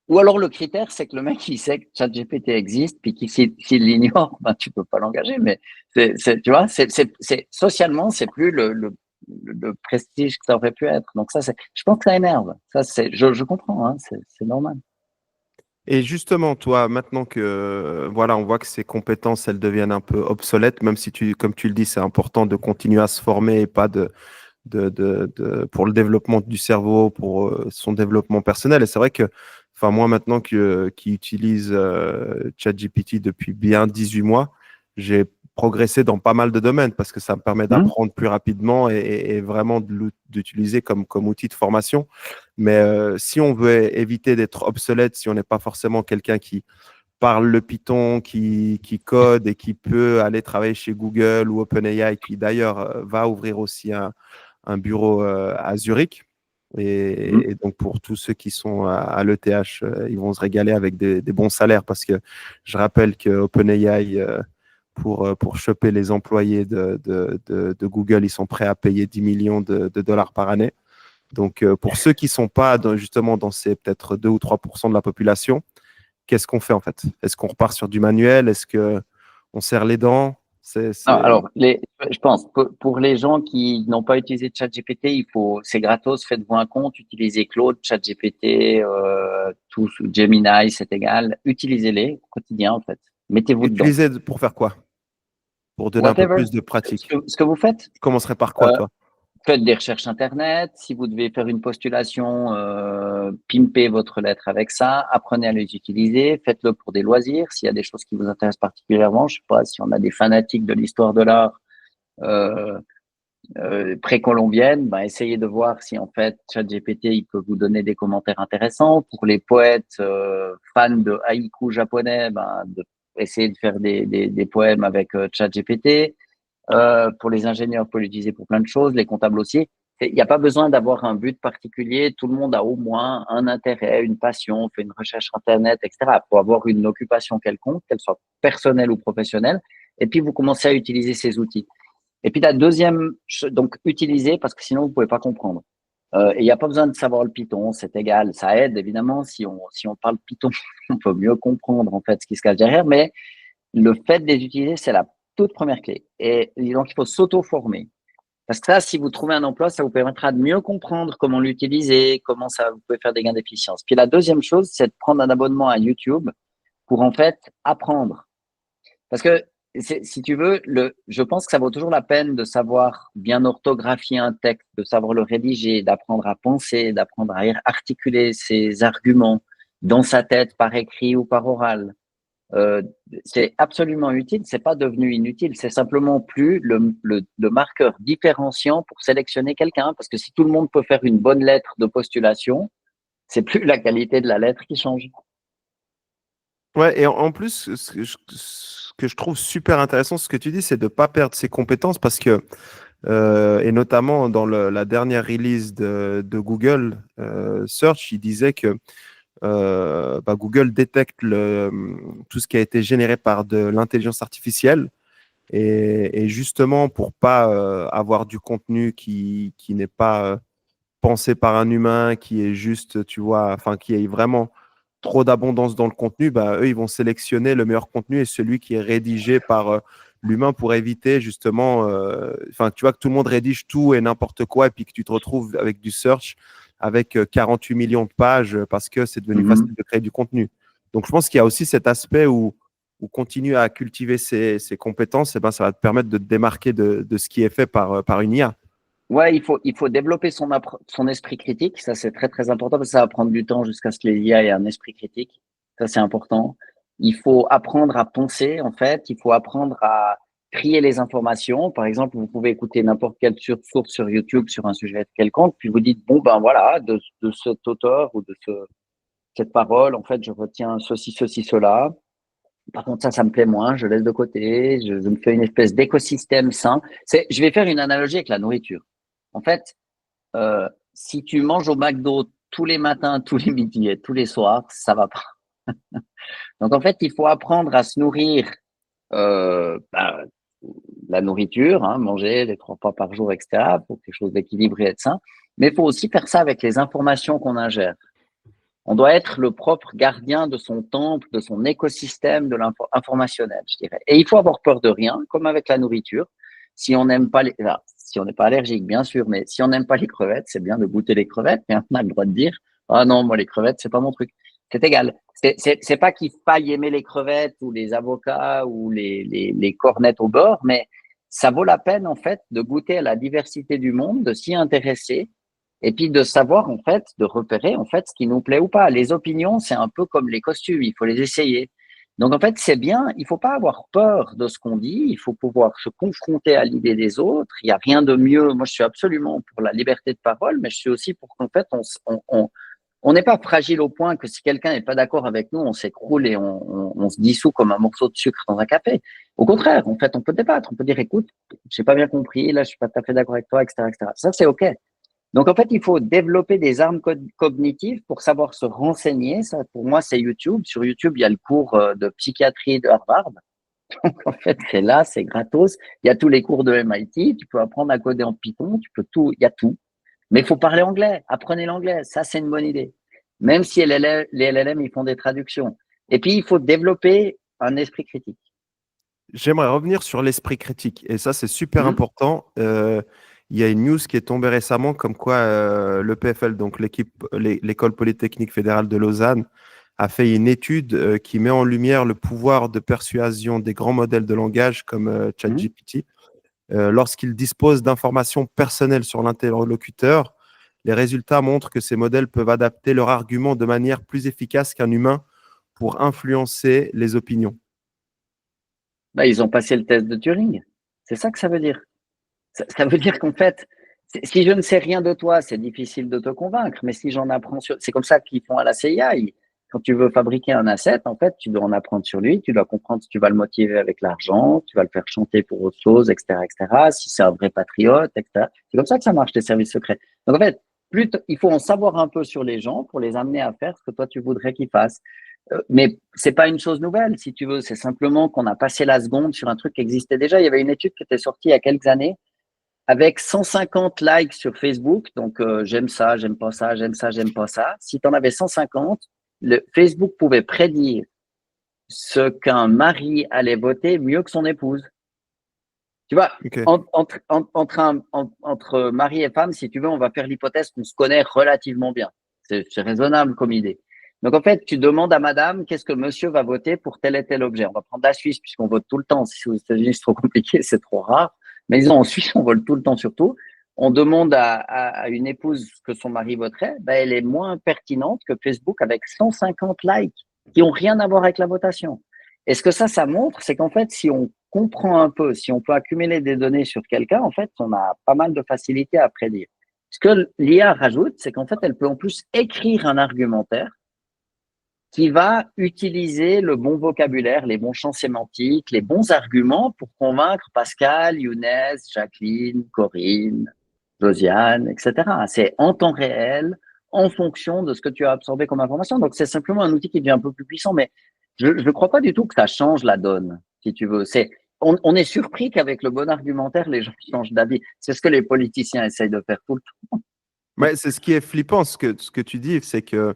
Ou alors le critère, c'est que le mec, il sait que ChatGPT existe, puis s'il l'ignore, ben, tu peux pas l'engager. Mais tu vois, socialement, c'est plus le prestige que ça aurait pu être. Donc ça, je pense que ça énerve. Ça, je comprends, hein, c'est normal. Et justement, toi, maintenant que voilà, on voit que ces compétences, elles deviennent un peu obsolètes, même si comme tu le dis, c'est important de continuer à se former et pas pour le développement du cerveau, pour son développement personnel. Et c'est vrai que, enfin, moi, maintenant qui utilise ChatGPT depuis bien 18 mois, j'ai progressé dans pas mal de domaines parce que ça me permet d'apprendre plus rapidement et vraiment d'utiliser comme outil de formation. Mais si on veut éviter d'être obsolète, si on n'est pas forcément quelqu'un qui parle le Python, qui code et qui peut aller travailler chez Google ou OpenAI, qui d'ailleurs va ouvrir aussi un bureau à Zurich. Et donc, pour tous ceux qui sont à l'ETH, ils vont se régaler avec des bons salaires parce que je rappelle que OpenAI, pour choper les employés de Google, ils sont prêts à payer 10 millions de dollars par année. Donc, pour ceux qui ne sont pas justement dans ces peut-être 2 ou 3% de la population, qu'est-ce qu'on fait en fait? Est-ce qu'on repart sur du manuel? Est-ce qu'on serre les dents? Non, alors, je pense, pour les gens qui n'ont pas utilisé ChatGPT, c'est gratos, faites-vous un compte, utilisez Claude, ChatGPT, tout, Gemini, c'est égal. Utilisez-les au quotidien, en fait. Mettez-vous dedans. Utiliser pour faire quoi? Pour donner un peu Whatever. plus de pratique. Ce que vous faites, Tu commencerais par quoi, euh, toi? faites des recherches Internet. Si vous devez faire une postulation, pimpez votre lettre avec ça. Apprenez à les utiliser. Faites-le pour des loisirs. S'il y a des choses qui vous intéressent particulièrement, je sais pas, si on a des fanatiques de l'histoire de l'art, euh, précolombienne, ben, essayez de voir si en fait ChatGPT il peut vous donner des commentaires intéressants. Pour les poètes fans de haïku japonais, ben, essayer de faire des poèmes avec ChatGPT. Pour les ingénieurs, pour l'utiliser pour plein de choses, les comptables aussi. Il n'y a pas besoin d'avoir un but particulier. Tout le monde a au moins un intérêt, une passion, fait une recherche Internet, etc. Pour avoir une occupation quelconque, qu'elle soit personnelle ou professionnelle. Et puis, vous commencez à utiliser ces outils. Et puis la deuxième, donc utiliser parce que sinon vous pouvez pas comprendre. Et il n'y a pas besoin de savoir le Python, c'est égal. Ça aide évidemment si on parle Python, on peut mieux comprendre en fait ce qui se cache derrière. Mais le fait de les utiliser, c'est la toute première clé. Et donc il faut s'auto-former. Parce que ça, si vous trouvez un emploi, ça vous permettra de mieux comprendre comment l'utiliser, comment ça vous pouvez faire des gains d'efficience. Puis la deuxième chose, c'est de prendre un abonnement à YouTube pour en fait apprendre. Parce que si tu veux, je pense que ça vaut toujours la peine de savoir bien orthographier un texte, de savoir le rédiger, d'apprendre à penser, d'apprendre à articuler ses arguments dans sa tête par écrit ou par oral. C'est absolument utile, c'est pas devenu inutile, c'est simplement plus le marqueur différenciant pour sélectionner quelqu'un. Parce que si tout le monde peut faire une bonne lettre de postulation, c'est plus la qualité de la lettre qui change. Ouais, et en plus, ce que je trouve super intéressant, ce que tu dis, c'est de ne pas perdre ses compétences parce que, et notamment dans la dernière release de Google Search, il disait que Google détecte tout ce qui a été généré par de l'intelligence artificielle et justement pour pas avoir du contenu qui n'est pas pensé par un humain, qui est juste, tu vois, enfin, qui est vraiment trop d'abondance dans le contenu, bah, eux, ils vont sélectionner le meilleur contenu et celui qui est rédigé par l'humain pour éviter justement, tu vois, que tout le monde rédige tout et n'importe quoi et puis que tu te retrouves avec du search avec 48 millions de pages parce que c'est devenu facile de créer du contenu. Donc, je pense qu'il y a aussi cet aspect où continuer à cultiver ses compétences, et ben, ça va te permettre de te démarquer de ce qui est fait par une IA. Ouais, il faut développer son esprit critique. Ça, c'est très, très important parce que ça va prendre du temps jusqu'à ce que l'IA ait un esprit critique. Ça, c'est important. Il faut apprendre à penser, en fait. Il faut apprendre à trier les informations. Par exemple, vous pouvez écouter n'importe quelle source sur YouTube sur un sujet quelconque, puis vous dites, bon, ben voilà, de cet auteur ou de cette parole, en fait, je retiens ceci, cela. Par contre, ça me plaît moins, je laisse de côté, je me fais une espèce d'écosystème sain. Je vais faire une analogie avec la nourriture. En fait, si tu manges au McDo tous les matins, tous les midis et tous les soirs, ça va pas. Donc, en fait, il faut apprendre à se nourrir, la nourriture, hein, manger les 3 fois par jour, etc. Pour quelque chose d'équilibré et de sain. Mais il faut aussi faire ça avec les informations qu'on ingère. On doit être le propre gardien de son temple, de son écosystème de informationnel, je dirais. Et il faut avoir peur de rien, comme avec la nourriture. Si on n'aime pas si on n'est pas allergique, bien sûr, mais si on n'aime pas les crevettes, c'est bien de goûter les crevettes, mais on a le droit de dire, ah non, moi, les crevettes, c'est pas mon truc. C'est égal. C'est pas qu'il faille aimer les crevettes ou les avocats ou les cornettes au beurre, mais ça vaut la peine, en fait, de goûter à la diversité du monde, de s'y intéresser et puis de savoir, en fait, de repérer, en fait, ce qui nous plaît ou pas. Les opinions, c'est un peu comme les costumes, il faut les essayer. Donc, en fait, c'est bien, il faut pas avoir peur de ce qu'on dit, il faut pouvoir se confronter à l'idée des autres. Il y a rien de mieux. Moi, je suis absolument pour la liberté de parole, mais je suis aussi pour qu'en fait, on n'est pas fragile au point que si quelqu'un n'est pas d'accord avec nous, on s'écroule et on se dissout comme un morceau de sucre dans un café. Au contraire, en fait, on peut débattre, on peut dire, écoute, j'ai pas bien compris, là, je suis pas tout à fait d'accord avec toi, etc., etc. Ça, c'est OK. Donc, en fait, il faut développer des armes cognitives pour savoir se renseigner. Ça, pour moi, c'est YouTube. Sur YouTube, il y a le cours de psychiatrie de Harvard. Donc, en fait, c'est là, c'est gratos. Il y a tous les cours de MIT. Tu peux apprendre à coder en Python. Tu peux tout. Il y a tout. Mais il faut parler anglais. Apprenez l'anglais. Ça, c'est une bonne idée. Même si les LLM, ils font des traductions. Et puis, il faut développer un esprit critique. J'aimerais revenir sur l'esprit critique. Et ça, c'est super important. Il y a une news qui est tombée récemment comme quoi l'EPFL, donc l'École Polytechnique Fédérale de Lausanne, a fait une étude qui met en lumière le pouvoir de persuasion des grands modèles de langage comme ChatGPT. Lorsqu'ils disposent d'informations personnelles sur l'interlocuteur, les résultats montrent que ces modèles peuvent adapter leur argument de manière plus efficace qu'un humain pour influencer les opinions. Bah, ils ont passé le test de Turing. C'est ça que ça veut dire. Ça veut dire qu'en fait, si je ne sais rien de toi, c'est difficile de te convaincre. Mais si j'en apprends c'est comme ça qu'ils font à la CIA. Quand tu veux fabriquer un asset, en fait, tu dois en apprendre sur lui. Tu dois comprendre si tu vas le motiver avec l'argent, tu vas le faire chanter pour autre chose, etc., etc. Si c'est un vrai patriote, etc. C'est comme ça que ça marche, les services secrets. Donc, en fait, il faut en savoir un peu sur les gens pour les amener à faire ce que toi, tu voudrais qu'ils fassent. Mais c'est pas une chose nouvelle, si tu veux. C'est simplement qu'on a passé la seconde sur un truc qui existait déjà. Il y avait une étude qui était sortie il y a quelques années avec 150 likes sur Facebook, donc j'aime ça, j'aime pas ça, j'aime ça, j'aime pas ça. Si tu en avais 150, Facebook pouvait prédire ce qu'un mari allait voter mieux que son épouse. Tu vois, Okay. entre mari et femme, si tu veux, on va faire l'hypothèse qu'on se connaît relativement bien. C'est raisonnable comme idée. Donc, en fait, tu demandes à madame qu'est-ce que monsieur va voter pour tel et tel objet. On va prendre la Suisse puisqu'on vote tout le temps. Si aux États-Unis, c'est trop compliqué, c'est trop rare. Mais disons, en Suisse, on vote tout le temps surtout. On demande à une épouse que son mari voterait. Ben, elle est moins pertinente que Facebook avec 150 likes qui ont rien à voir avec la votation. Et ce que ça montre, c'est qu'en fait, si on comprend un peu, si on peut accumuler des données sur quelqu'un, en fait, on a pas mal de facilité à prédire. Ce que l'IA rajoute, c'est qu'en fait, elle peut en plus écrire un argumentaire qui va utiliser le bon vocabulaire, les bons champs sémantiques, les bons arguments pour convaincre Pascal, Younes, Jacqueline, Corinne, Josiane, etc. C'est en temps réel, en fonction de ce que tu as absorbé comme information. Donc, c'est simplement un outil qui devient un peu plus puissant, mais je ne crois pas du tout que ça change la donne, si tu veux. On est surpris qu'avec le bon argumentaire, les gens changent d'avis. C'est ce que les politiciens essayent de faire tout le temps. Ouais, c'est ce qui est flippant, ce que tu dis, c'est que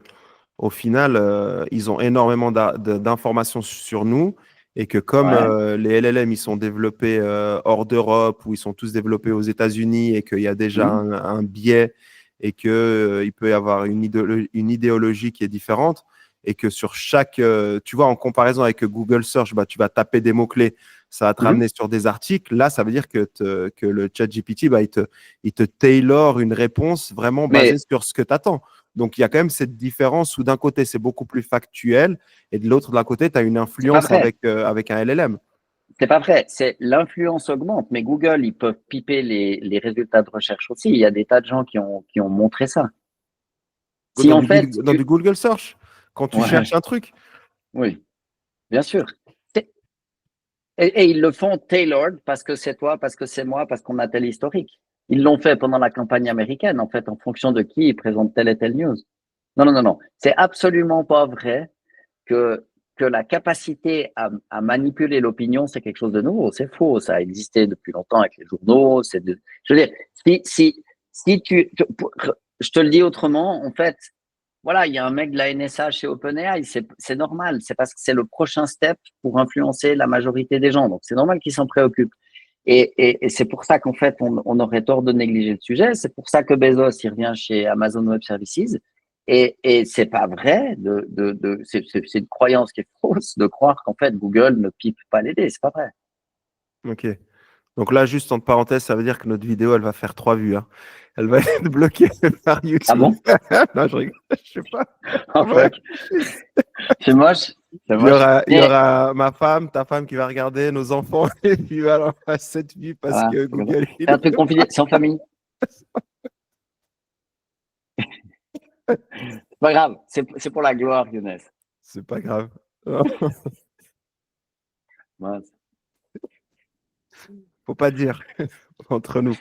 au final, ils ont énormément d'informations sur nous et que comme Ouais. les LLM, ils sont développés hors d'Europe ou ils sont tous développés aux États-Unis et qu'il y a déjà Mhm. un biais et que il peut y avoir une idéologie qui est différente et que sur chaque, tu vois, en comparaison avec Google Search, bah, tu vas taper des mots-clés, ça va te Mhm. ramener sur des articles. Là, ça veut dire que le ChatGPT, bah, il te tailor une réponse vraiment basée Mais sur ce que tu attends. Donc, il y a quand même cette différence où d'un côté, c'est beaucoup plus factuel et de l'autre, d'un côté, tu as une c'est pas influence vrai. avec un LLM. C'est pas vrai. C'est l'influence augmente, mais Google, ils peuvent piper les résultats de recherche aussi. Il y a des tas de gens qui ont montré ça. Si en fait, Dans du Google Search, quand tu cherches ouais, un truc. oui, bien sûr. C'est- et ils le font tailored parce que c'est toi, parce que c'est moi, parce qu'on a tel historique. Ils l'ont fait pendant la campagne américaine, en fait, en fonction de qui ils présentent telle et telle news. Non, non, non, non. C'est absolument pas vrai que, que la capacité à manipuler l'opinion, c'est quelque chose de nouveau. C'est faux. Ça a existé depuis longtemps avec les journaux. Je veux dire, si je te le dis autrement, en fait, voilà, il y a un mec de la NSA chez OpenAI, c'est normal. C'est parce que c'est le prochain step pour influencer la majorité des gens. Donc, c'est normal qu'ils s'en préoccupent. Et c'est pour ça qu'en fait, on aurait tort de négliger le sujet. C'est pour ça que Bezos, il revient chez Amazon Web Services. Et c'est pas vrai c'est une croyance qui est fausse de croire qu'en fait, Google ne pipe pas les dés. C'est pas vrai. Ok. Donc là, juste entre parenthèses, ça veut dire que notre vidéo, elle va faire 3 vues, hein. Elle va être bloquée par Ah YouTube. bon? Non, je rigole, je sais pas. Oh Ouais. fuck. C'est moche. C'est Il y moche. aura, il y Mais, aura ma femme, ta femme qui va regarder, nos enfants, et puis voilà, on a 7 vues parce voilà, que c'est comme ça. Google, C'est il un truc confidentiel, c'est en famille. C'est pas grave. C'est pour la gloire, Younes. c'est pas grave. Mince. Faut pas dire entre nous.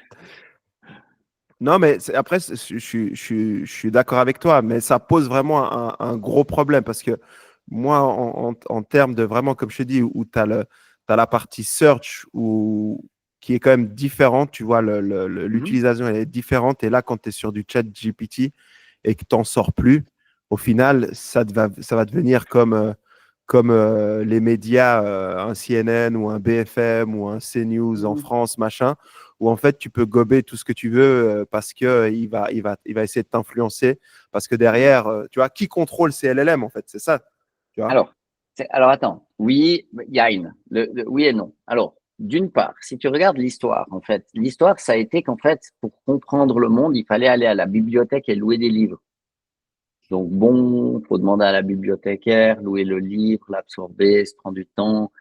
Non, mais après, je suis d'accord avec toi, mais ça pose vraiment un gros problème parce que moi, en termes de vraiment, comme je te dis, où tu as, la partie search qui est quand même différente, tu vois, Mhm. l'utilisation elle est différente. Et là, quand tu es sur du chat GPT et que tu n'en sors plus, au final, ça va devenir comme les médias, un CNN ou un BFM ou un CNews en Mhm. France, machin, où en fait tu peux gober tout ce que tu veux parce que il va essayer de t'influencer parce que derrière, tu vois, qui contrôle ces LLM en fait, c'est ça, tu vois. Alors, alors attends, oui, il y a oui et non. Alors, d'une part, si tu regardes l'histoire, en fait, l'histoire, ça a été qu'en fait, pour comprendre le monde, il fallait aller à la bibliothèque et louer des livres. Donc, bon, faut demander à la bibliothécaire, louer le livre, l'absorber, se prendre du temps.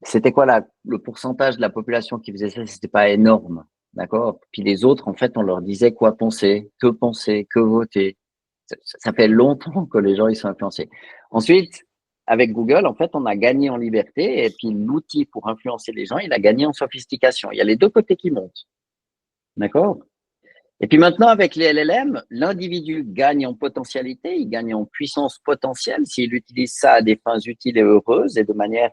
C'était quoi le pourcentage de la population qui faisait ça? C'était pas énorme, d'accord? Puis les autres, en fait, on leur disait quoi penser, que voter. Ça fait longtemps que les gens ils sont influencés. Ensuite, avec Google, en fait, on a gagné en liberté et puis l'outil pour influencer les gens, il a gagné en sophistication. Il y a les deux côtés qui montent, d'accord? Et puis maintenant, avec les LLM, l'individu gagne en potentialité, il gagne en puissance potentielle s'il utilise ça à des fins utiles et heureuses et de manière,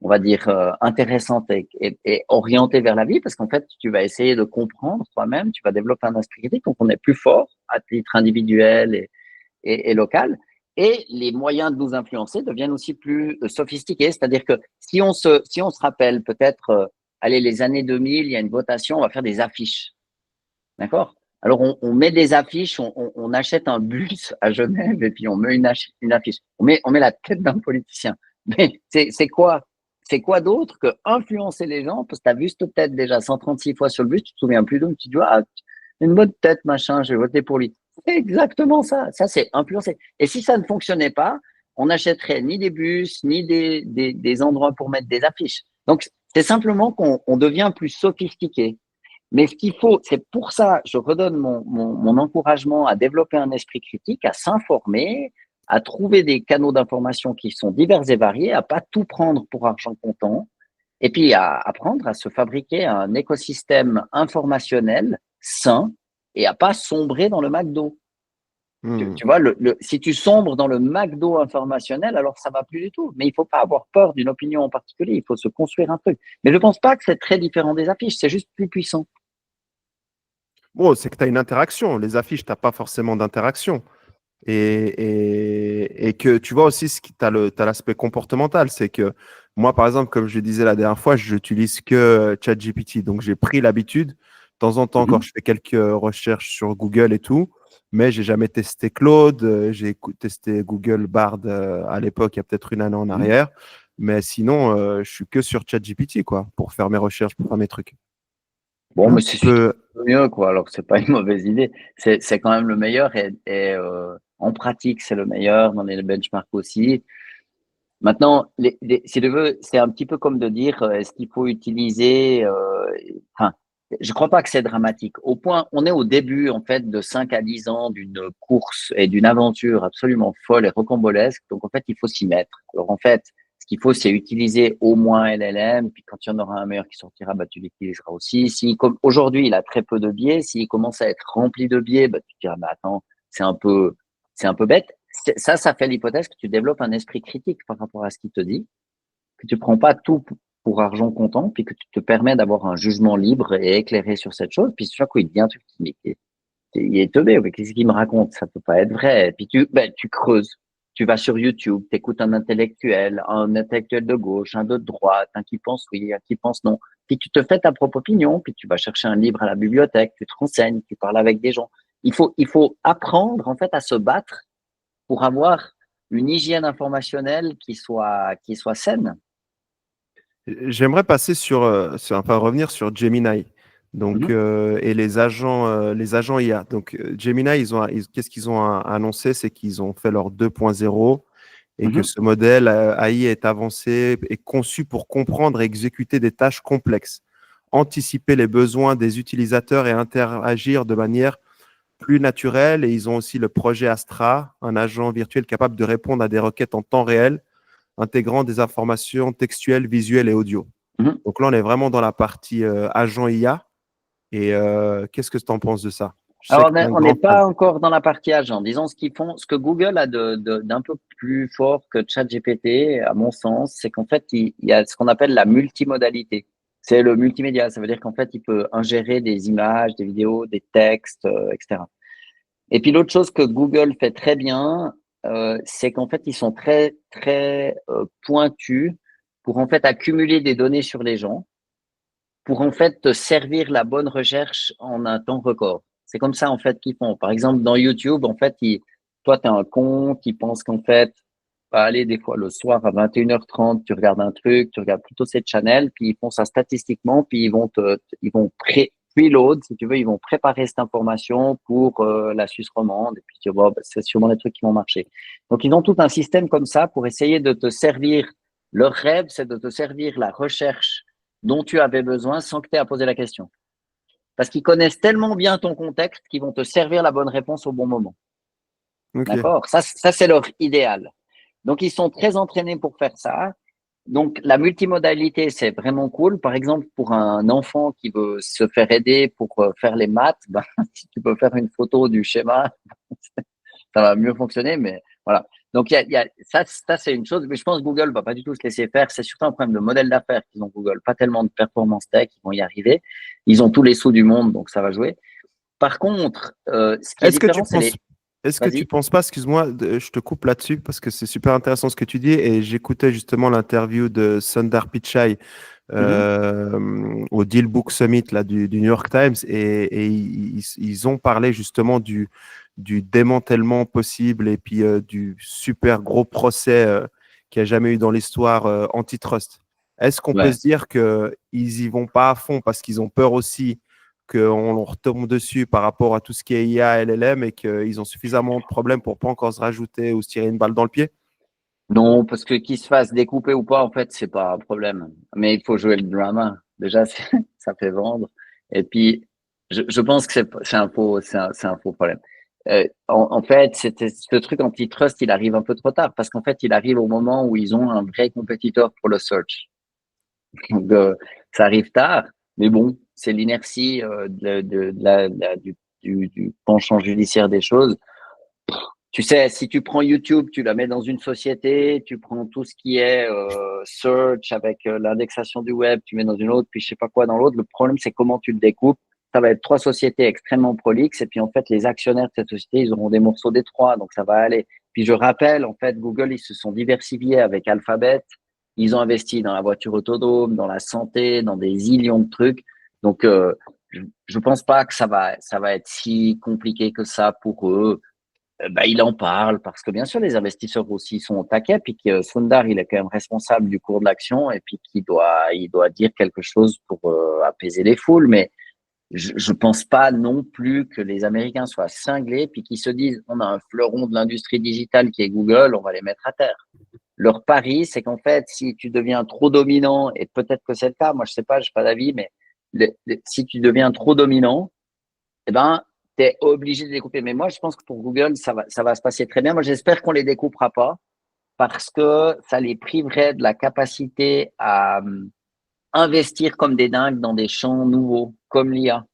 on va dire, intéressante et orientée vers la vie, parce qu'en fait, tu vas essayer de comprendre toi-même, tu vas développer un esprit critique, donc on est plus fort à titre individuel et local. Et les moyens de nous influencer deviennent aussi plus sophistiqués. C'est-à-dire que si on se rappelle peut-être, allez, les années 2000, il y a une votation, on va faire des affiches. D'accord? Alors, on met des affiches, on achète un bus à Genève et puis on met une affiche. On met la tête d'un politicien. Mais c'est quoi d'autre que influencer les gens? Parce que tu as vu cette tête déjà 136 fois sur le bus, tu te souviens plus d'eux, tu te dis, ah, une bonne tête, machin, je vais voter pour lui. C'est exactement ça. Ça, c'est influencer. Et si ça ne fonctionnait pas, on n'achèterait ni des bus, ni des endroits pour mettre des affiches. Donc, c'est simplement qu'on devient plus sophistiqué. Mais ce qu'il faut, c'est pour ça, je redonne mon encouragement à développer un esprit critique, à s'informer, à trouver des canaux d'information qui sont divers et variés, à pas tout prendre pour argent comptant, et puis à apprendre à se fabriquer un écosystème informationnel sain et à pas sombrer dans le McDo. Hmm. Tu vois, si tu sombres dans le McDo informationnel, alors ça va plus du tout. Mais il faut pas avoir peur d'une opinion en particulier, il faut se construire un truc. Mais je pense pas que c'est très différent des affiches, c'est juste plus puissant. Bon, c'est que tu as une interaction. Les affiches, tu n'as pas forcément d'interaction. Et que tu vois aussi, t'as l'aspect comportemental. C'est que moi, par exemple, comme je disais la dernière fois, je n'utilise que ChatGPT. Donc, j'ai pris l'habitude, de temps en temps, quand Mhm. je fais quelques recherches sur Google et tout, mais j'ai jamais testé Claude. J'ai testé Google Bard à l'époque, il y a peut-être une année en Mhm. arrière. Mais sinon, je suis que sur ChatGPT, quoi, pour faire mes recherches, pour faire mes trucs. Bon, Un mais petit c'est celui qui peu. est le mieux, quoi. Alors, c'est pas une mauvaise idée. C'est quand même le meilleur en pratique, c'est le meilleur dans les benchmarks aussi. Maintenant, si tu veux, c'est un petit peu comme de dire, est-ce qu'il faut utiliser, enfin, je crois pas que c'est dramatique. Au point, on est au début, en fait, de 5 à 10 ans d'une course et d'une aventure absolument folle et rocambolesque. Donc, en fait, il faut s'y mettre. Alors, en fait, ce qu'il faut, c'est utiliser au moins LLM. Puis, quand il y en aura un meilleur qui sortira, bah, tu l'utiliseras aussi. Si, comme aujourd'hui, il a très peu de biais, s'il commence à être rempli de biais, bah, tu te diras, mais attends, c'est un peu, c'est un peu bête. Ça fait l'hypothèse que tu développes un esprit critique par rapport à ce qu'il te dit, que tu prends pas tout pour argent comptant, puis que tu te permets d'avoir un jugement libre et éclairé sur cette chose. Puis chaque fois, il te dit un truc, il est teubé, mais qu'est-ce qu'il me raconte? Ça peut pas être vrai. Et puis tu creuses. Tu vas sur YouTube, tu écoutes un intellectuel de gauche, un de droite, un qui pense oui, un qui pense non. Puis tu te fais ta propre opinion, puis tu vas chercher un livre à la bibliothèque, tu te renseignes, tu parles avec des gens. Il faut apprendre, en fait, à se battre pour avoir une hygiène informationnelle qui soit saine. J'aimerais passer enfin revenir sur Gemini. Donc, Mhm, et les agents IA. Donc, Gemini, qu'est-ce qu'ils ont annoncé? C'est qu'ils ont fait leur 2.0 et que mhm, ce modèle AI est avancé et conçu pour comprendre et exécuter des tâches complexes, anticiper les besoins des utilisateurs et interagir de manière plus naturelle. Et ils ont aussi le projet Astra, un agent virtuel capable de répondre à des requêtes en temps réel, intégrant des informations textuelles, visuelles et audio. mhm. Donc là, on est vraiment dans la partie agent IA. Et qu'est-ce que tu en penses de ça? Je sais Alors, que tu es un on n'est grand fan. pas encore dans la partie agent. Disons ce que Google a d'un peu plus fort que ChatGPT, à mon sens, c'est qu'en fait, il y a ce qu'on appelle la multimodalité. C'est le multimédia. Ça veut dire qu'en fait, il peut ingérer des images, des vidéos, des textes, etc. Et puis l'autre chose que Google fait très bien, c'est qu'en fait, ils sont très, très pointus pour en fait accumuler des données sur les gens, pour en fait te servir la bonne recherche en un temps record. C'est comme ça en fait qu'ils font. Par exemple, dans YouTube, en fait, toi, tu as un compte, ils pensent qu'en fait, bah, aller des fois le soir à 21h30, tu regardes un truc, tu regardes plutôt cette channel, puis ils font ça statistiquement, puis ils vont preload, si tu veux, ils vont préparer cette information pour la Suisse romande, et puis tu vois, bah, c'est sûrement des trucs qui vont marcher. Donc, ils ont tout un système comme ça pour essayer de te servir. Leur rêve, c'est de te servir la recherche dont tu avais besoin sans que tu aies à poser la question. Parce qu'ils connaissent tellement bien ton contexte qu'ils vont te servir la bonne réponse au bon moment. Ok. D'accord? Ça c'est leur idéal. Donc, ils sont très entraînés pour faire ça. Donc, la multimodalité, c'est vraiment cool. Par exemple, pour un enfant qui veut se faire aider pour faire les maths, ben, si tu peux faire une photo du schéma, ça va mieux fonctionner. Mais voilà. Donc, ça c'est une chose. Mais je pense que Google va pas du tout se laisser faire. C'est surtout un problème de modèle d'affaires qu'ils ont Google. Pas tellement de performance tech, ils vont y arriver. Ils ont tous les sous du monde, donc ça va jouer. Par contre, ce qui est Est-ce que tu différent, c'est penses, les. est-ce que tu Vas-y. penses pas, excuse-moi, je te coupe là-dessus parce que c'est super intéressant ce que tu dis et j'écoutais justement l'interview de Sundar Pichai Mhm. au Deal Book Summit là, du New York Times et ils ont parlé justement du démantèlement possible et puis du super gros procès qu'il n'y a jamais eu dans l'histoire antitrust. Est-ce qu'on peut Ouais. se dire qu'ils y vont pas à fond parce qu'ils ont peur aussi qu'on leur retombe dessus par rapport à tout ce qui est IA, LLM et qu'ils ont suffisamment de problèmes pour pas encore se rajouter ou se tirer une balle dans le pied? Non, parce que qu'il se fasse découper ou pas, en fait, c'est pas un problème. Mais il faut jouer le drama. Déjà, ça fait vendre. Et puis, je pense que c'est un faux problème. En fait, ce truc antitrust, il arrive un peu trop tard parce qu'en fait, il arrive au moment où ils ont un vrai compétiteur pour le search. Donc, ça arrive tard, mais bon, c'est l'inertie du penchant judiciaire des choses. Tu sais, si tu prends YouTube, tu la mets dans une société, tu prends tout ce qui est search avec l'indexation du web, tu mets dans une autre, puis je sais pas quoi dans l'autre. Le problème, c'est comment tu le découpes. ça va être trois sociétés extrêmement prolixes. Et puis, en fait, les actionnaires de cette société, ils auront des morceaux des trois. Donc, ça va aller. Puis, je rappelle, en fait, Google, ils se sont diversifiés avec Alphabet. Ils ont investi dans la voiture autonome, dans la santé, dans des zillions de trucs. Donc, je pense pas que ça va être si compliqué que ça pour eux. Il en parle parce que bien sûr les investisseurs aussi sont au taquet, puis que Sundar il est quand même responsable du cours de l'action et puis il doit dire quelque chose pour apaiser les foules, mais je pense pas non plus que les Américains soient cinglés puis qu'ils se disent on a un fleuron de l'industrie digitale qui est Google, on va les mettre à terre. Leur pari c'est qu'en fait si tu deviens trop dominant, et peut-être que c'est le cas, moi je sais pas, j'ai pas d'avis, mais si tu deviens trop dominant, eh ben, tu es obligé de découper. Mais moi, je pense que pour Google, ça va se passer très bien. Moi, j'espère qu'on les découpera pas parce que ça les priverait de la capacité à investir comme des dingues dans des champs nouveaux, comme l'IA.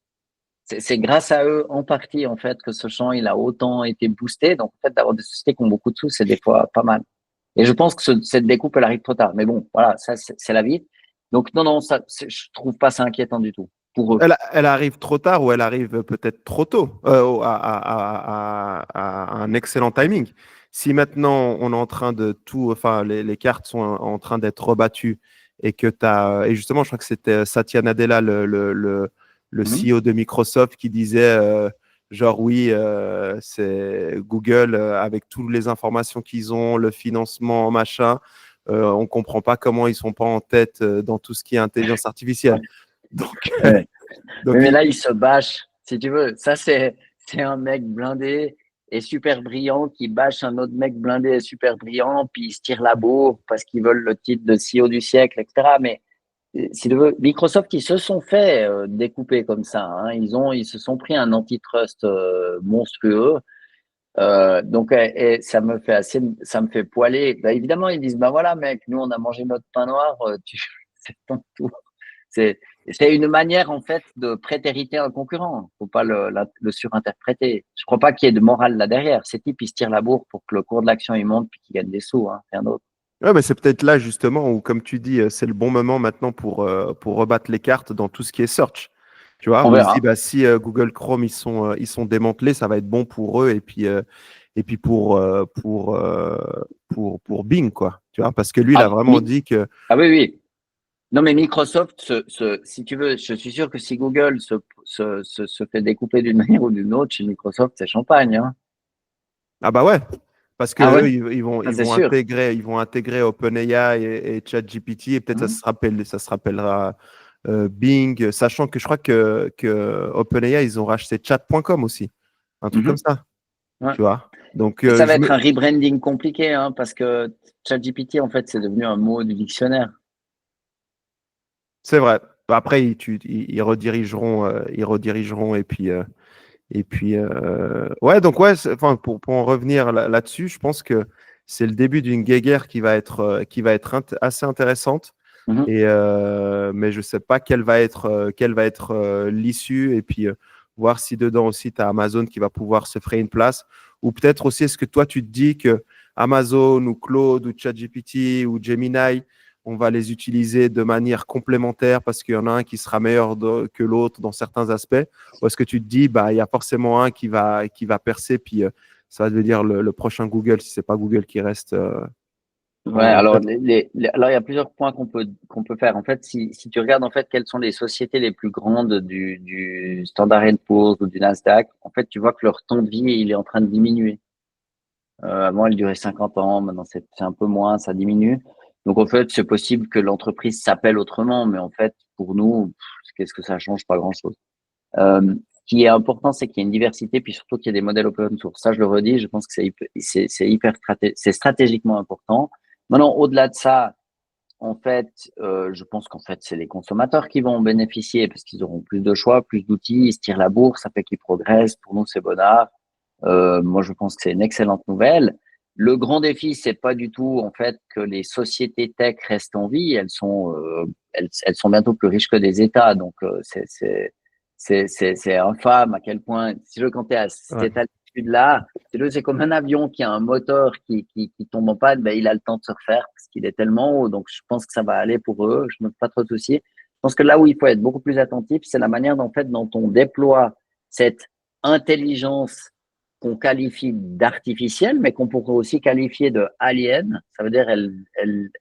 C'est grâce à eux, en partie, en fait, que ce champ, il a autant été boosté. Donc, en fait, d'avoir des sociétés qui ont beaucoup de sous, c'est des fois pas mal. Et je pense que cette découpe, elle arrive trop tard. Mais bon, voilà, ça, c'est la vie. Donc, non, ça, je trouve pas ça inquiétant du tout pour eux. Elle arrive trop tard ou elle arrive peut-être trop tôt, à un excellent timing. Si maintenant on est en train de tout, enfin les cartes sont en train d'être rebattues et que tu as, et justement, je crois que c'était Satya Nadella, le CEO de Microsoft, qui disait genre oui, c'est Google avec toutes les informations qu'ils ont, le financement, machin, on comprend pas comment ils sont pas en tête dans tout ce qui est intelligence artificielle. Donc, Mais là, il se bâche, si tu veux. Ça, c'est un mec blindé et super brillant qui bâche un autre mec blindé et super brillant, puis ils se tirent la bourre parce qu'ils veulent le titre de CEO du siècle, etc. Mais si tu veux, Microsoft, ils se sont fait découper comme ça. Hein. Ils se sont pris un antitrust monstrueux. Donc, et ça me fait poiler. Bah, évidemment, ils disent, bah voilà, mec, nous, on a mangé notre pain noir, c'est ton tour. C'est une manière, en fait, de prétériter un concurrent. Faut pas le surinterpréter. Je crois pas qu'il y ait de morale là derrière. Ces types, ils se tirent la bourre pour que le cours de l'action, il monte puis qu'ils gagnent des sous, hein, rien d'autre. ouais, mais c'est peut-être là justement où, comme tu dis, c'est le bon moment maintenant pour rebattre les cartes dans tout ce qui est search. Tu vois, On on se dit, verra. bah, si Google Chrome, ils sont démantelés, ça va être bon pour eux et puis pour Bing, quoi. Tu vois, parce que lui, il a Ah, vraiment dit que. ah oui, oui. Non, mais Microsoft, si tu veux, je suis sûr que si Google se fait découper d'une manière ou d'une autre, chez Microsoft, c'est champagne. Hein. Ah bah ouais, parce que Ah eux, ouais, ça c'est sûr. ils vont intégrer OpenAI et ChatGPT et peut-être Mhm. ça se rappellera Bing, sachant que je crois que OpenAI, ils ont racheté chat.com aussi, un truc comme Mhm. ça, Ouais. tu vois. Donc, Et ça va être un rebranding compliqué, hein, parce que ChatGPT, en fait, c'est devenu un mot du dictionnaire. c'est vrai. Après, ils redirigeront et puis ouais, donc ouais, enfin, pour en revenir là-dessus, je pense que c'est le début d'une guéguerre qui va être assez intéressante. Mhm. Et, mais je ne sais pas quelle va être l'issue. Et puis, voir si dedans aussi, tu as Amazon qui va pouvoir se frayer une place. Ou peut-être aussi, est-ce que toi, tu te dis que Amazon ou Claude ou ChatGPT ou Gemini, on va les utiliser de manière complémentaire parce qu'il y en a un qui sera meilleur que l'autre dans certains aspects? Ou est-ce que tu te dis, bah, il y a forcément un qui va percer, puis ça va devenir le prochain Google si ce n'est pas Google qui reste Ouais, en alors, tête? alors il y a plusieurs points qu'on peut faire. En fait, si tu regardes en fait quelles sont les sociétés les plus grandes du Standard & Poor's ou du Nasdaq, en fait, tu vois que leur temps de vie il est en train de diminuer. Avant, elle durait 50 ans, maintenant c'est un peu moins, ça diminue. Donc en fait, c'est possible que l'entreprise s'appelle autrement, mais en fait, pour nous, qu'est-ce que ça change? Pas grand-chose. Ce qui est important, c'est qu'il y ait une diversité, puis surtout qu'il y ait des modèles open source. Ça, je le redis, je pense que c'est stratégiquement important. Maintenant, au-delà de ça, en fait, je pense qu'en fait, c'est les consommateurs qui vont en bénéficier parce qu'ils auront plus de choix, plus d'outils, ils se tirent la bourse, ça fait qu'ils progressent. Pour nous, c'est bonheur. Moi, je pense que c'est une excellente nouvelle. Le grand défi, c'est pas du tout en fait que les sociétés tech restent en vie. Elles sont bientôt plus riches que des États. Donc, c'est infâme à quel point. Si je quand tu es à Ouais. cette altitude-là, c'est comme un avion qui a un moteur qui tombe en panne, ben, il a le temps de se refaire parce qu'il est tellement haut. Donc, je pense que ça va aller pour eux. Je ne me fais pas trop de soucis. Je pense que là où il faut être beaucoup plus attentif, c'est la manière dont on déploie cette intelligence qu'on qualifie d'artificielle, mais qu'on pourrait aussi qualifier de alien. Ça veut dire elle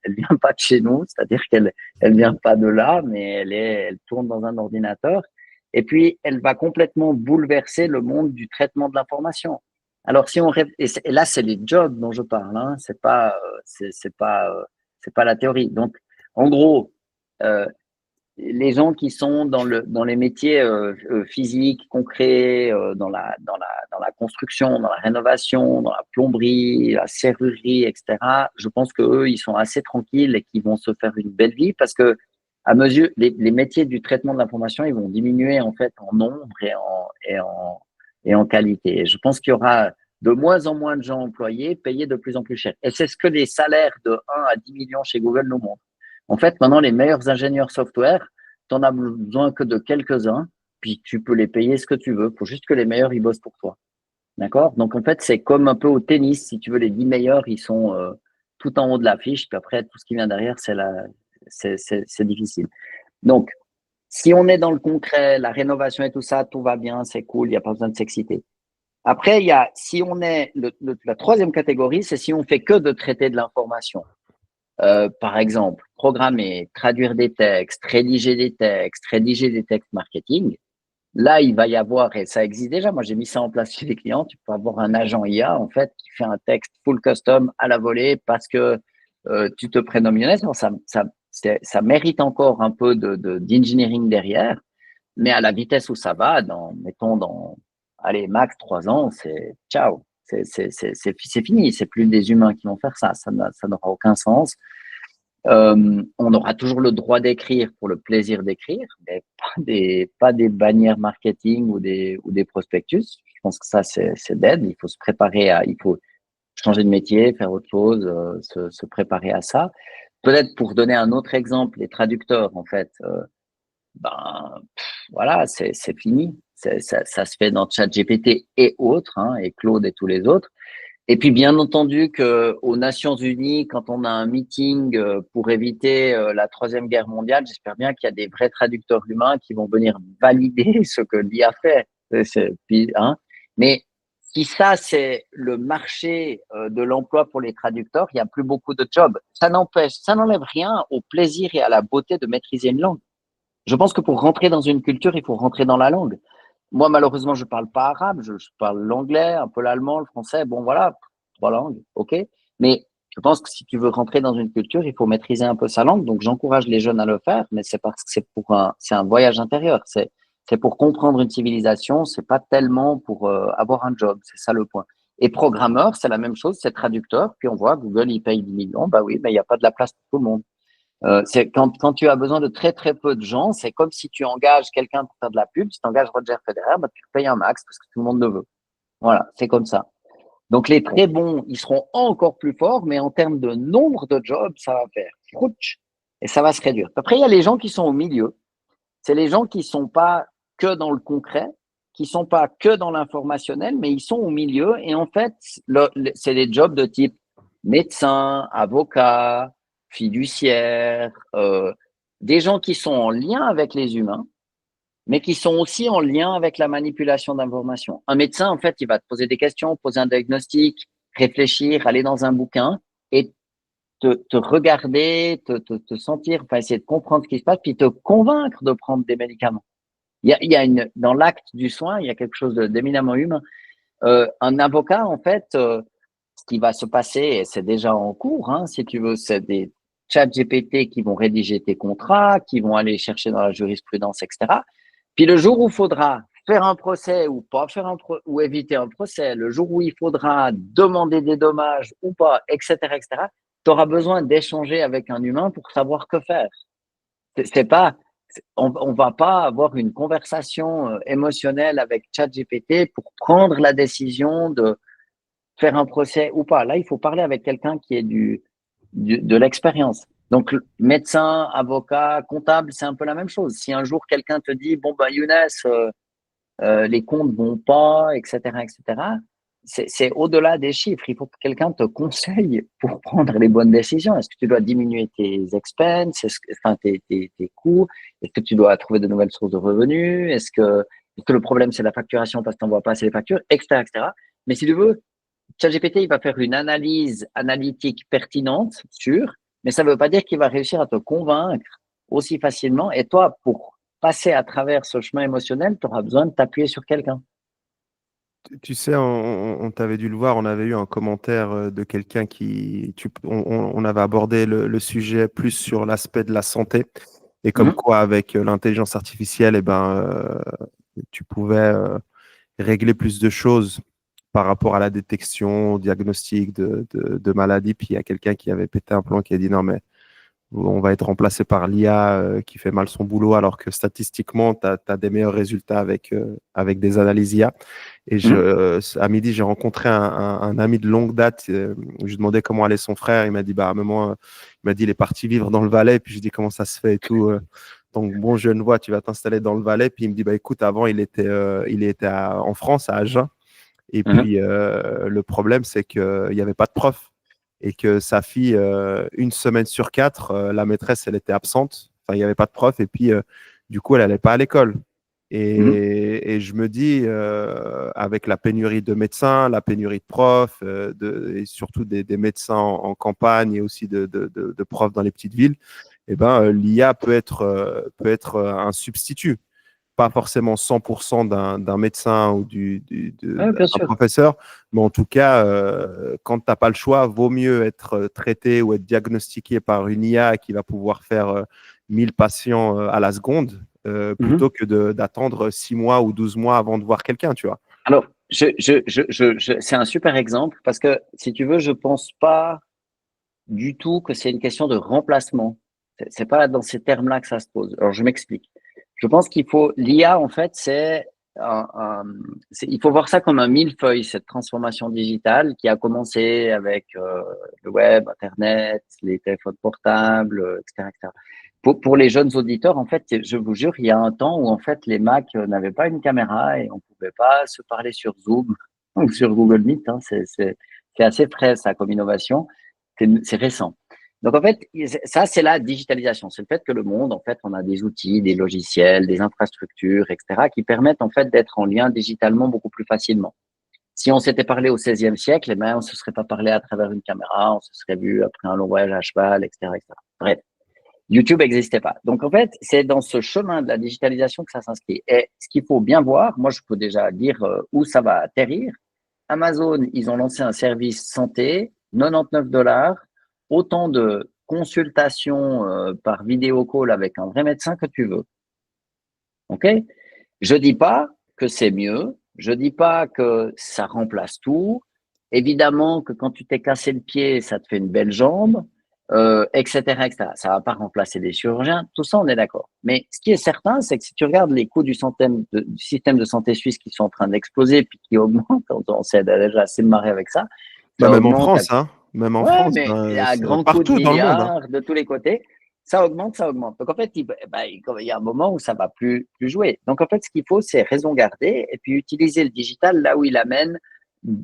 vient pas de chez nous, c'est-à-dire elle vient pas de là, mais elle tourne dans un ordinateur. Et puis, elle va complètement bouleverser le monde du traitement de l'information. Alors, si on et là, c'est les jobs dont je parle, hein, c'est pas la théorie. Donc, en gros, les gens qui sont dans les métiers physiques, concrets, dans la construction, dans la rénovation, dans la plomberie, la serrurerie, etc., je pense qu'eux, ils sont assez tranquilles et qu'ils vont se faire une belle vie parce que à mesure, les métiers du traitement de l'information, ils vont diminuer en fait en nombre et en qualité. Et je pense qu'il y aura de moins en moins de gens employés payés de plus en plus cher. Et c'est ce que les salaires de 1 à 10 millions chez Google nous montrent. En fait, maintenant, les meilleurs ingénieurs software, tu n'en as besoin que de quelques-uns, puis tu peux les payer ce que tu veux. Il faut juste que les meilleurs, ils bossent pour toi. D'accord? Donc, en fait, c'est comme un peu au tennis. Si tu veux, les 10 meilleurs, ils sont tout en haut de la fiche. Puis après, tout ce qui vient derrière, c'est difficile. Donc, si on est dans le concret, la rénovation et tout ça, tout va bien, c'est cool, il n'y a pas besoin de s'exciter. Après, si on est, la troisième catégorie, c'est si on fait que de traiter de l'information. Par exemple, programmer, traduire des textes, rédiger des textes marketing. Là, il va y avoir, et ça existe déjà, moi j'ai mis ça en place chez les clients, tu peux avoir un agent IA en fait qui fait un texte full custom à la volée parce que tu te prénommes Younes. Ça mérite encore un peu d'engineering derrière, mais à la vitesse où ça va, mettons allez, max 3 ans, c'est ciao. C'est fini, c'est plus des humains qui vont faire ça, ça n'aura aucun sens. On aura toujours le droit d'écrire pour le plaisir d'écrire, mais pas des bannières marketing ou des prospectus. Je pense que ça, c'est dead. Il faut se préparer il faut changer de métier, faire autre chose, se préparer à ça. Peut-être pour donner un autre exemple, les traducteurs, en fait, voilà, c'est fini. Ça se fait dans ChatGPT et autres, hein, et Claude et tous les autres. Et puis, bien entendu, aux Nations Unies, quand on a un meeting pour éviter la Troisième Guerre mondiale, j'espère bien qu'il y a des vrais traducteurs humains qui vont venir valider ce que l'IA fait. Hein. Mais si ça, c'est le marché de l'emploi pour les traducteurs, il n'y a plus beaucoup de jobs. Ça n'enlève rien au plaisir et à la beauté de maîtriser une langue. Je pense que pour rentrer dans une culture, il faut rentrer dans la langue. Moi, malheureusement, je parle pas arabe, je parle l'anglais, un peu l'allemand, le français. Bon, voilà, 3 langues, ok. Mais je pense que si tu veux rentrer dans une culture, il faut maîtriser un peu sa langue. Donc, j'encourage les jeunes à le faire, mais c'est parce que c'est un voyage intérieur. C'est pour comprendre une civilisation. C'est pas tellement pour avoir un job. C'est ça le point. Et programmeur, c'est la même chose. C'est traducteur. Puis on voit Google, il paye 10 millions. Bah oui, mais il n'y a pas de la place pour tout le monde. C'est quand tu as besoin de très très peu de gens, c'est comme si tu engages quelqu'un pour faire de la pub. Si tu engages Roger Federer, bah, tu payes un max parce que tout le monde le veut. Voilà, c'est comme ça. Donc les très bons, ils seront encore plus forts, mais en termes de nombre de jobs, ça va faire frouch et ça va se réduire. Après, il y a les gens qui sont au milieu. C'est les gens qui sont pas que dans le concret, qui sont pas que dans l'informationnel, mais ils sont au milieu. Et en fait, c'est des jobs de type médecin, avocat, fiduciaire, des gens qui sont en lien avec les humains, mais qui sont aussi en lien avec la manipulation d'informations. Un médecin, en fait, il va te poser des questions, poser un diagnostic, réfléchir, aller dans un bouquin et te regarder, te sentir, enfin, essayer de comprendre ce qui se passe, puis te convaincre de prendre des médicaments. Dans l'acte du soin, il y a quelque chose d'éminemment humain. Un avocat, en fait, ce qui va se passer, et c'est déjà en cours, hein, si tu veux, c'est des chats GPT qui vont rédiger tes contrats, qui vont aller chercher dans la jurisprudence, etc. Puis le jour où il faudra faire un procès ou pas faire ou éviter un procès, le jour où il faudra demander des dommages ou pas, etc., tu auras besoin d'échanger avec un humain pour savoir que faire. On va pas avoir une conversation émotionnelle avec ChatGPT pour prendre la décision de faire un procès ou pas. Là, il faut parler avec quelqu'un qui est de l'expérience. Donc, médecin, avocat, comptable, c'est un peu la même chose. Si un jour quelqu'un te dit, bon, bah, Younes, les comptes vont pas, etc., c'est au-delà des chiffres. Il faut que quelqu'un te conseille pour prendre les bonnes décisions. Est-ce que tu dois diminuer tes expenses, tes coûts? Est-ce que tu dois trouver de nouvelles sources de revenus? Est-ce que le problème, c'est la facturation parce que tu n'envoies pas assez les factures, etc., etc. Mais si tu veux, ChatGPT, il va faire une analyse analytique pertinente, sûre, mais ça ne veut pas dire qu'il va réussir à te convaincre aussi facilement. Et toi, pour passer à travers ce chemin émotionnel, tu auras besoin de t'appuyer sur quelqu'un. Tu sais, on t'avait dû le voir, on avait eu un commentaire de quelqu'un on avait abordé le sujet plus sur l'aspect de la santé et comme Mhm. quoi avec l'intelligence artificielle, tu pouvais régler plus de choses par rapport à la détection, au diagnostic de maladies. Puis il y a quelqu'un qui avait pété un plomb qui a dit non, mais on va être remplacé par l'IA qui fait mal son boulot, alors que statistiquement, tu as des meilleurs résultats avec des analyses IA. Et Mhm. à midi, j'ai rencontré un ami de longue date. Je lui demandais comment allait son frère. Il m'a dit, bah, à un moment, il m'a dit, il est parti vivre dans le Valais. Puis je lui ai dit, comment ça se fait et tout. Donc, bon, je ne vois, tu vas t'installer dans le Valais. Puis il me dit, bah, écoute, avant, il était en France, à Agen. Et Mhm. puis, le problème, c'est qu'il n'y avait pas de prof et que sa fille, une semaine sur quatre, la maîtresse, elle était absente. Enfin, il n'y avait pas de prof et puis, du coup, elle n'allait pas à l'école. Mhm. Et je me dis, avec la pénurie de médecins, la pénurie de profs, et surtout des médecins en campagne et aussi de profs dans les petites villes, l'IA peut être un substitut, pas forcément 100% d'un médecin ou Ouais, bien d'un sûr. professeur, mais en tout cas, quand tu n'as pas le choix, vaut mieux être traité ou être diagnostiqué par une IA qui va pouvoir faire 1000 patients à la seconde, Mhm. plutôt que d'attendre 6 mois ou 12 mois avant de voir quelqu'un, tu vois. Alors, c'est un super exemple parce que, si tu veux, je pense pas du tout que c'est une question de remplacement. C'est pas dans ces termes-là que ça se pose. Alors, je m'explique. Je pense l'IA, en fait, il faut voir ça comme un millefeuille, cette transformation digitale qui a commencé avec le web, Internet, les téléphones portables, etc., etc. Pour les jeunes auditeurs, en fait, je vous jure, il y a un temps où, en fait, les Mac n'avaient pas une caméra et on pouvait pas se parler sur Zoom ou sur Google Meet, hein. C'est assez frais, ça, comme innovation. C'est récent. Donc, en fait, ça, c'est la digitalisation. C'est le fait que le monde, en fait, on a des outils, des logiciels, des infrastructures, etc., qui permettent, en fait, d'être en lien digitalement beaucoup plus facilement. Si on s'était parlé au XVIe siècle, eh ben, on se serait pas parlé à travers une caméra, on se serait vu après un long voyage à cheval, etc., etc. Bref. YouTube n'existait pas. Donc, en fait, c'est dans ce chemin de la digitalisation que ça s'inscrit. Et ce qu'il faut bien voir, moi, je peux déjà dire où ça va atterrir. Amazon, ils ont lancé un service santé, 99 $, autant de consultations par vidéo call avec un vrai médecin que tu veux. OK? Je dis pas que c'est mieux. Je dis pas que ça remplace tout. Évidemment que quand tu t'es cassé le pied, ça te fait une belle jambe, etc., etc. Ça va pas remplacer des chirurgiens. Tout ça, on est d'accord. Mais ce qui est certain, c'est que si tu regardes les coûts du système de santé suisse qui sont en train d'exploser puis qui augmentent, on s'est déjà assez marré avec ça. Bah, Ça même en augmente à France, hein. Même en Ouais, France, mais à c'est grand coup de partout dans le monde, hein. milliards de tous les côtés, ça augmente, ça augmente. Donc en fait, il y a un moment où ça va plus jouer. Donc en fait, ce qu'il faut, c'est raison garder et puis utiliser le digital là où il amène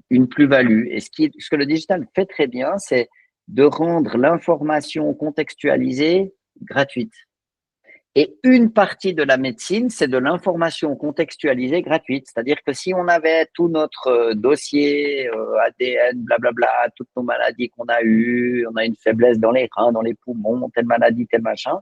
une plus-value. Et ce que le digital fait très bien, c'est de rendre l'information contextualisée gratuite. Et une partie de la médecine, c'est de l'information contextualisée gratuite. C'est-à-dire que si on avait tout notre dossier ADN, blablabla, toutes nos maladies qu'on a eues, on a une faiblesse dans les reins, dans les poumons, telle maladie, tel machin,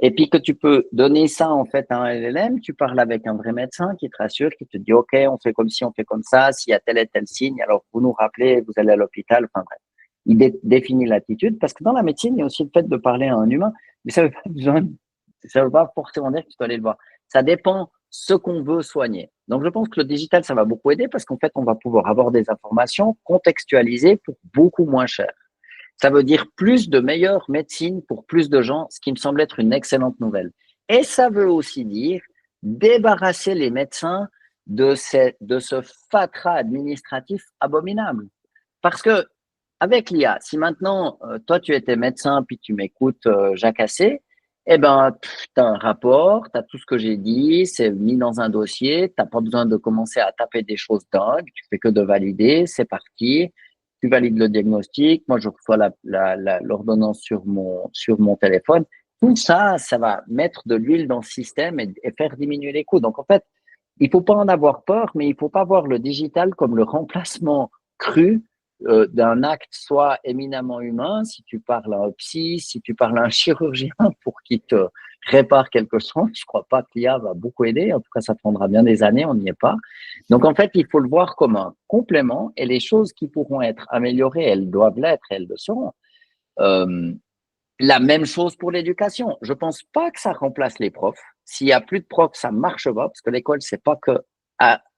et puis que tu peux donner ça en fait à un LLM, tu parles avec un vrai médecin qui te rassure, qui te dit OK, on fait comme ci, on fait comme ça, s'il y a tel et tel signe, alors vous nous rappelez, vous allez à l'hôpital, enfin bref. Il définit l'attitude parce que dans la médecine, il y a aussi le fait de parler à un humain, mais ça veut pas forcément dire que tu dois aller le voir. Ça dépend ce qu'on veut soigner. Donc je pense que le digital, ça va beaucoup aider parce qu'en fait, on va pouvoir avoir des informations contextualisées pour beaucoup moins cher. Ça veut dire plus de meilleure médecine pour plus de gens, ce qui me semble être une excellente nouvelle. Et ça veut aussi dire débarrasser les médecins de ce fatras administratif abominable. Parce que avec l'IA, si maintenant, toi, tu étais médecin puis tu m'écoutes, jacassé, Eh ben, tu as un rapport, tu as tout ce que j'ai dit, c'est mis dans un dossier, tu n'as pas besoin de commencer à taper des choses dingues, tu fais que de valider, c'est parti. Tu valides le diagnostic, moi je reçois l'ordonnance sur mon téléphone. Tout ça, ça va mettre de l'huile dans le système et faire diminuer les coûts. Donc en fait, il faut pas en avoir peur, mais il faut pas voir le digital comme le remplacement cru d'un acte soit éminemment humain. Si tu parles à un psy, si tu parles à un chirurgien pour qu'il te répare quelque chose, je crois pas que l'IA va beaucoup aider. En tout cas, ça prendra bien des années, on n'y est pas. Donc en fait, il faut le voir comme un complément et les choses qui pourront être améliorées, elles doivent l'être, elles le seront. Euh, la même chose pour l'éducation. Je pense pas que ça remplace les profs. S'il y a plus de profs, ça marche pas parce que l'école, c'est pas que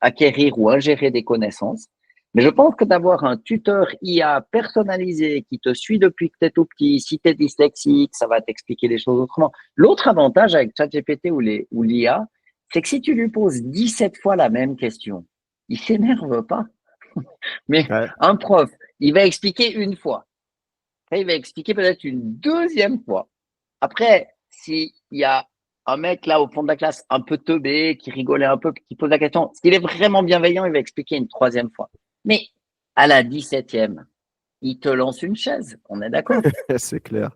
acquérir ou ingérer des connaissances. Mais je pense que d'avoir un tuteur IA personnalisé qui te suit depuis que tu es tout petit, si tu es dyslexique, ça va t'expliquer les choses autrement. L'autre avantage avec ChatGPT ou l'IA, c'est que si tu lui poses 17 fois la même question, il s'énerve pas. Mais Ouais. un prof, il va expliquer une fois. Après, il va expliquer peut-être une deuxième fois. Après, s'il y a un mec là au fond de la classe un peu teubé, qui rigolait un peu, qui pose la question, s'il est vraiment bienveillant, il va expliquer une troisième fois. Mais à la 17e, il te lance une chaise. On est d'accord? C'est clair.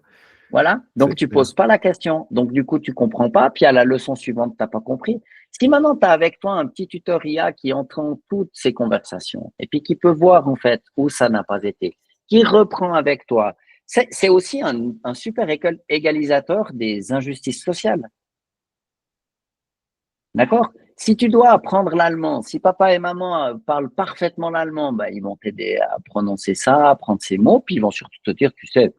Voilà. C'est Donc, tu clair. poses pas la question. Donc, du coup, tu comprends pas. Puis à la leçon suivante, t'as pas compris. Si maintenant, tu as avec toi un petit tuteur IA qui entend toutes ces conversations et puis qui peut voir, en fait, où ça n'a pas été, qui reprend avec toi, c'est aussi un super égalisateur des injustices sociales. D'accord? Si tu dois apprendre l'allemand, si papa et maman parlent parfaitement l'allemand, bah, ils vont t'aider à prononcer ça, à apprendre ces mots, puis ils vont surtout te dire, tu sais,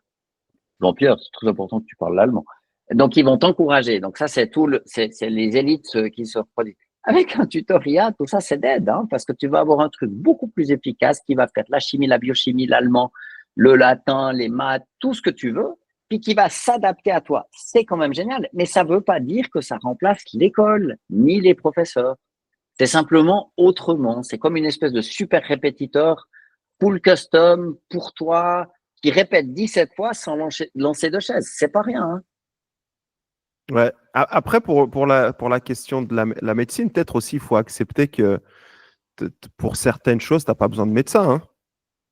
Jean-Pierre, c'est très important que tu parles l'allemand. Donc, ils vont t'encourager. Donc, ça, c'est les élites qui se reproduisent. Avec un tutoriel, tout ça, c'est d'aide, hein, parce que tu vas avoir un truc beaucoup plus efficace qui va faire la chimie, la biochimie, l'allemand, le latin, les maths, tout ce que tu veux, puis qui va s'adapter à toi. C'est quand même génial, mais ça ne veut pas dire que ça remplace l'école, ni les professeurs. C'est simplement autrement. C'est comme une espèce de super répétiteur full custom pour toi qui répète 17 fois sans lancer de chaise. C'est pas rien. Hein. Ouais. Après, pour la question de la médecine, peut-être aussi, il faut accepter que pour certaines choses, tu n'as pas besoin de médecin. Hein.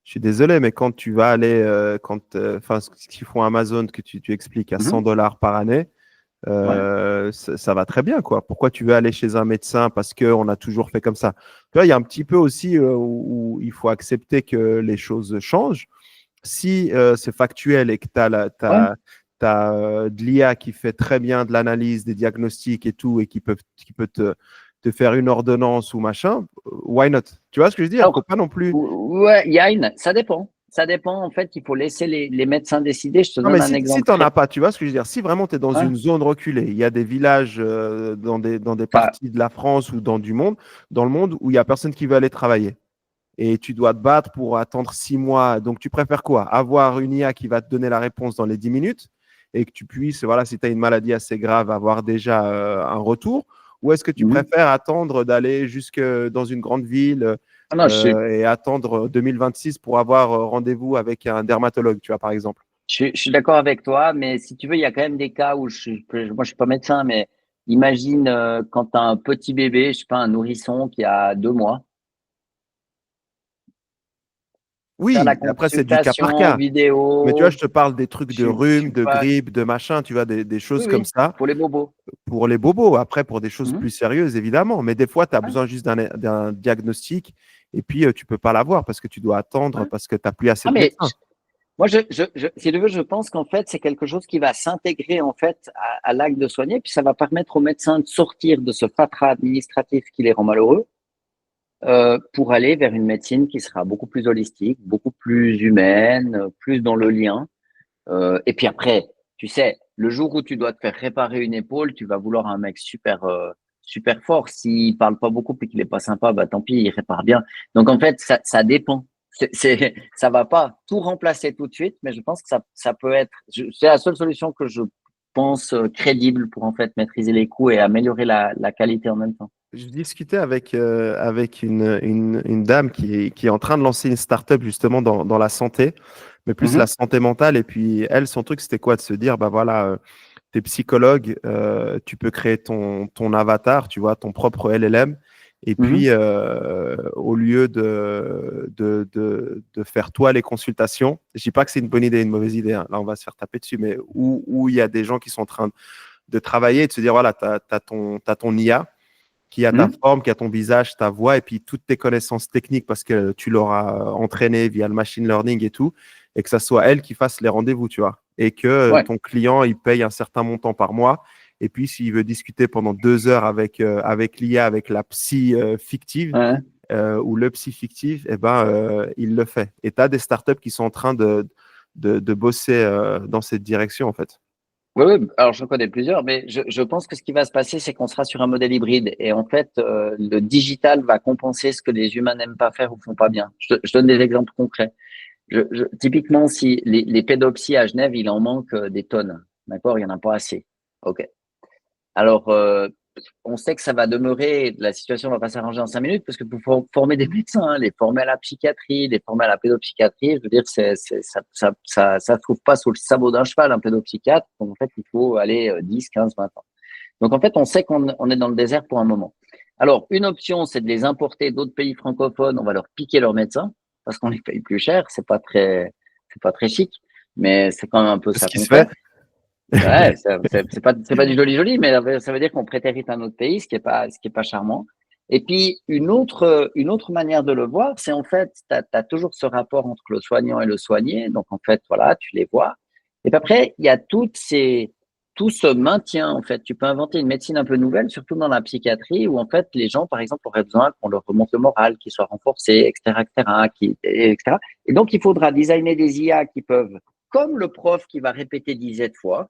Je suis désolé, mais quand tu vas aller, enfin, ce qu'ils font Amazon, que tu expliques à Mhm. $100 par année, Ouais. ça va très bien, quoi. Pourquoi tu veux aller chez un médecin? Parce qu'on a toujours fait comme ça. Tu vois, il y a un petit peu aussi où il faut accepter que les choses changent. Si c'est factuel et que tu Ouais. as, de l'IA qui fait très bien de l'analyse, des diagnostics et tout, et qui peut te faire une ordonnance ou machin, why not? Tu vois ce que je veux dire? Il ne faut Alors, pas non plus. ouais, ça dépend. Ça dépend, en fait, il faut laisser les médecins décider. Je te Non, mais donne un si exemple tu n'en as très. pas, tu vois ce que je veux dire? Si vraiment tu es dans Ouais. une zone reculée, il y a des villages dans des Enfin, parties de la France ou dans le monde où il n'y a personne qui veut aller travailler. Et tu dois te battre pour attendre 6 mois. Donc, tu préfères quoi? Avoir une IA qui va te donner la réponse dans les 10 minutes et que tu puisses, voilà, si tu as une maladie assez grave, avoir déjà un retour? Ou est-ce que tu mhm. préfères attendre d'aller jusque dans une grande ville Ah non, et attendre 2026 pour avoir rendez-vous avec un dermatologue, tu vois, par exemple? je suis d'accord avec toi, mais si tu veux, il y a quand même des cas où moi, je suis pas médecin, mais imagine quand tu as un petit bébé, je sais pas, un nourrisson qui a 2 mois, faire la Oui, mais après, c'est du cas par consultation cas. Mais tu vois, vidéo, je te parle des trucs de je rhume, suis de pas. grippe, de machin, tu vois, des Oui, choses comme oui, ça. pour les bobos. Pour les bobos, après, pour des choses Mhm. plus sérieuses, évidemment. Mais des fois, tu as Ouais, besoin juste d'un diagnostic et puis tu peux pas l'avoir parce que tu dois attendre ouais. parce que tu n'as plus assez Ah, de mais médecins. moi, si tu veux, je pense qu'en fait, c'est quelque chose qui va s'intégrer en fait à l'acte de soigner, puis ça va permettre aux médecins de sortir de ce fatras administratif qui les rend malheureux pour aller vers une médecine qui sera beaucoup plus holistique, beaucoup plus humaine, plus dans le lien. Et puis après, tu sais, le jour où tu dois te faire réparer une épaule, tu vas vouloir un mec super fort. S'il parle pas beaucoup et qu'il est pas sympa, bah tant pis, il répare bien. Donc en fait, ça dépend. Ça va pas tout remplacer tout de suite, mais je pense que ça peut être. C'est la seule solution que je pense crédible pour en fait maîtriser les coûts et améliorer la qualité en même temps. Je discutais avec une dame qui est en train de lancer une start-up justement dans la santé, mais plus la Mhm. santé mentale. Et puis, elle, son truc, c'était quoi? De se dire, bah voilà, tu es psychologue, tu peux créer ton avatar, tu vois, ton propre LLM. Et puis, au lieu de faire toi les consultations, je ne dis pas que c'est une bonne idée, une mauvaise idée, hein. Là, on va se faire taper dessus, mais où il y a des gens qui sont en train de travailler et de se dire, voilà, tu as ton IA qui a ta forme, qui a ton visage, ta voix, et puis toutes tes connaissances techniques parce que tu l'auras entraîné via le machine learning et tout, et que ça soit elle qui fasse les rendez-vous, tu vois. Et que ton client, il paye un certain montant par mois. Et puis, s'il veut discuter pendant 2 heures avec l'IA, avec la psy fictive ou le psy fictif, eh ben, il le fait. Et tu as des startups qui sont en train de bosser dans cette direction, en fait. Oui, alors j'en connais plusieurs, mais je pense que ce qui va se passer, c'est qu'on sera sur un modèle hybride. Et en fait, le digital va compenser ce que les humains n'aiment pas faire ou font pas bien. Je donne des exemples concrets. Typiquement, si les pédopsies à Genève, il en manque des tonnes. D'accord? Il n'y en a pas assez. OK. Alors, on sait que ça va demeurer, la situation ne va pas s'arranger en 5 minutes parce que pour former des médecins, hein, les former à la psychiatrie, les former à la pédopsychiatrie, je veux dire, ça se trouve pas sous le sabot d'un cheval, un pédopsychiatre. Donc, en fait, il faut aller 10, 15, 20 ans. Donc, en fait, on sait qu'on est dans le désert pour un moment. Alors, une option, c'est de les importer d'autres pays francophones. On va leur piquer leurs médecins parce qu'on les paye plus cher. C'est pas très chic, mais c'est quand même un peu C'est ce ça qui qu'on se fait. fait. Ouais, c'est pas du joli, mais ça veut dire qu'on prétérite un autre pays, ce qui est pas charmant. Et puis, une autre manière de le voir, c'est en fait, t'as toujours ce rapport entre le soignant et le soigné. Donc, en fait, voilà, tu les vois. Et puis après, il y a tout ce maintien, en fait. Tu peux inventer une médecine un peu nouvelle, surtout dans la psychiatrie, où en fait, les gens, par exemple, auraient besoin qu'on leur remonte le moral, qu'il soit renforcé, etc., etc. Et donc, il faudra designer des IA qui peuvent, comme le prof qui va répéter 10 fois,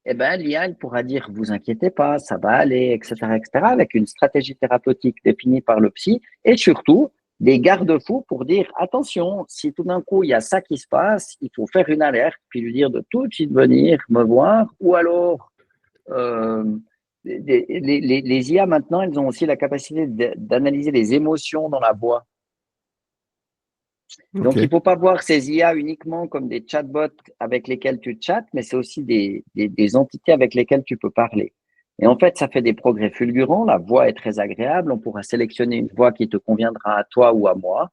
eh ben, l'IA, elle pourra dire, vous inquiétez pas, ça va aller, etc., avec une stratégie thérapeutique définie par le psy et surtout des garde-fous pour dire, attention, si tout d'un coup il y a ça qui se passe, il faut faire une alerte, puis lui dire de tout de suite venir me voir, ou alors, euh, les IA maintenant, elles ont aussi la capacité d'analyser les émotions dans la voix. Donc, il ne OK. faut pas voir ces IA uniquement comme des chatbots avec lesquels tu chattes, mais c'est aussi des entités avec lesquelles tu peux parler. Et en fait, ça fait des progrès fulgurants. La voix est très agréable. On pourra sélectionner une voix qui te conviendra à toi ou à moi.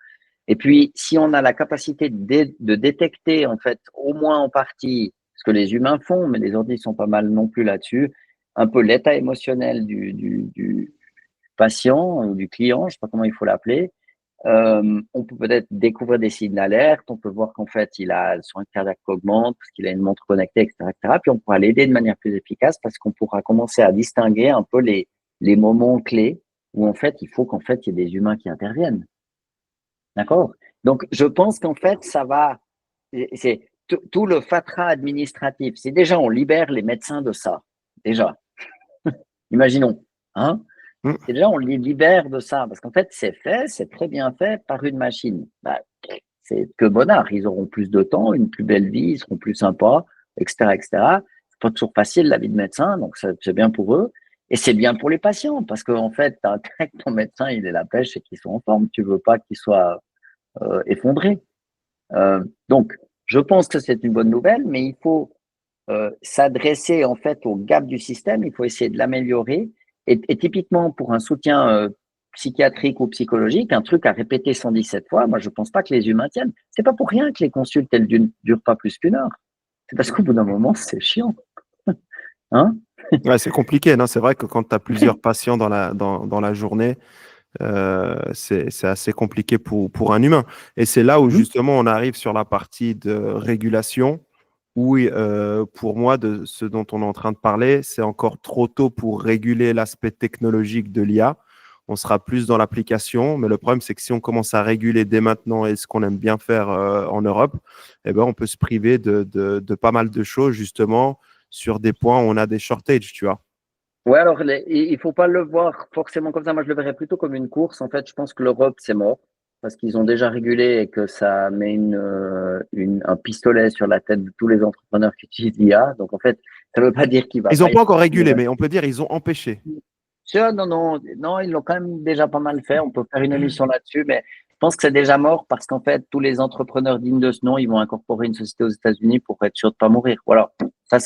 Et puis, si on a la capacité de détecter, en fait, au moins en partie, ce que les humains font, mais les ordi sont pas mal non plus là-dessus, un peu l'état émotionnel du patient ou du client, je sais pas comment il faut l'appeler, on peut peut-être découvrir des signes d'alerte, on peut voir qu'en fait, il a son rythme cardiaque augmente parce qu'il a une montre connectée, etc., etc. Puis on pourra l'aider de manière plus efficace parce qu'on pourra commencer à distinguer un peu les moments clés où en fait, il faut qu'en fait, il y ait des humains qui interviennent. D'accord? Donc, je pense qu'en fait, ça va, c'est tout le fatras administratif. C'est déjà, on libère les médecins de ça. Déjà, imaginons, hein? Mm. Et déjà, on les libère de ça, parce qu'en fait, c'est fait, c'est très bien fait par une machine. Bah, c'est que bonnard, ils auront plus de temps, une plus belle vie, ils seront plus sympas, etc., etc. C'est pas toujours facile la vie de médecin, donc c'est bien pour eux. Et c'est bien pour les patients, parce qu'en fait, tu as intérêt que ton médecin, il ait la pêche et qu'il soit en forme. Tu veux pas qu'il soit effondré. Donc, je pense que c'est une bonne nouvelle, mais il faut s'adresser en fait au gap du système, il faut essayer de l'améliorer. Et typiquement pour un soutien psychiatrique ou psychologique, un truc à répéter 117 fois, moi je pense pas que les humains tiennent. C'est pas pour rien que les consultes elles durent pas plus qu'1 heure. C'est parce qu'au bout d'un moment c'est chiant, hein? Ouais, c'est compliqué, non? C'est vrai que quand tu as plusieurs patients dans la journée, c'est assez compliqué pour un humain. Et c'est là où justement on arrive sur la partie de régulation, où pour moi, de ce dont on est en train de parler, c'est encore trop tôt pour réguler l'aspect technologique de l'IA. On sera plus dans l'application, mais le problème, c'est que si on commence à réguler dès maintenant et ce qu'on aime bien faire en Europe, eh ben, on peut se priver de pas mal de choses, justement, sur des points où on a des shortages, tu vois. Ouais, alors il faut pas le voir forcément comme ça. Moi, je le verrais plutôt comme une course. En fait, je pense que l'Europe, c'est mort parce qu'ils ont déjà régulé et que ça met un pistolet sur la tête de tous les entrepreneurs qui utilisent l'IA. Donc, en fait, ça ne veut pas dire qu'il va Ils n'ont pas y pas encore avoir régulé, mais on peut dire ils ont empêché. Non, non, non, ils l'ont quand même déjà pas mal fait. On peut faire une émission là-dessus, mais je pense que c'est déjà mort parce qu'en fait, tous les entrepreneurs dignes de ce nom, ils vont incorporer une société aux États-Unis pour être sûr de pas mourir. Voilà. Ça,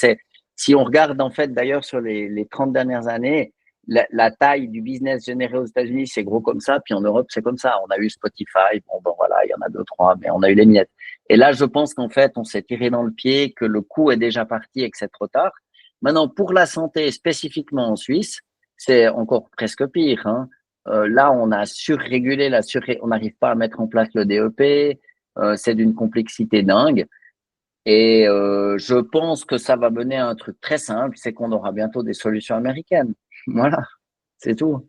Si on regarde en fait d'ailleurs sur les 30 dernières années, la taille du business généré aux États-Unis, c'est gros comme ça, puis en Europe, c'est comme ça. On a eu Spotify, bon voilà, il y en a deux, trois, mais on a eu les miettes. Et là, je pense qu'en fait, on s'est tiré dans le pied, que le coup est déjà parti et que c'est trop tard. Maintenant, pour la santé, spécifiquement en Suisse, c'est encore presque pire, hein. Là, on a surrégulé, on n'arrive pas à mettre en place le DEP, c'est d'une complexité dingue. Et je pense que ça va mener à un truc très simple, c'est qu'on aura bientôt des solutions américaines. Voilà, c'est tout.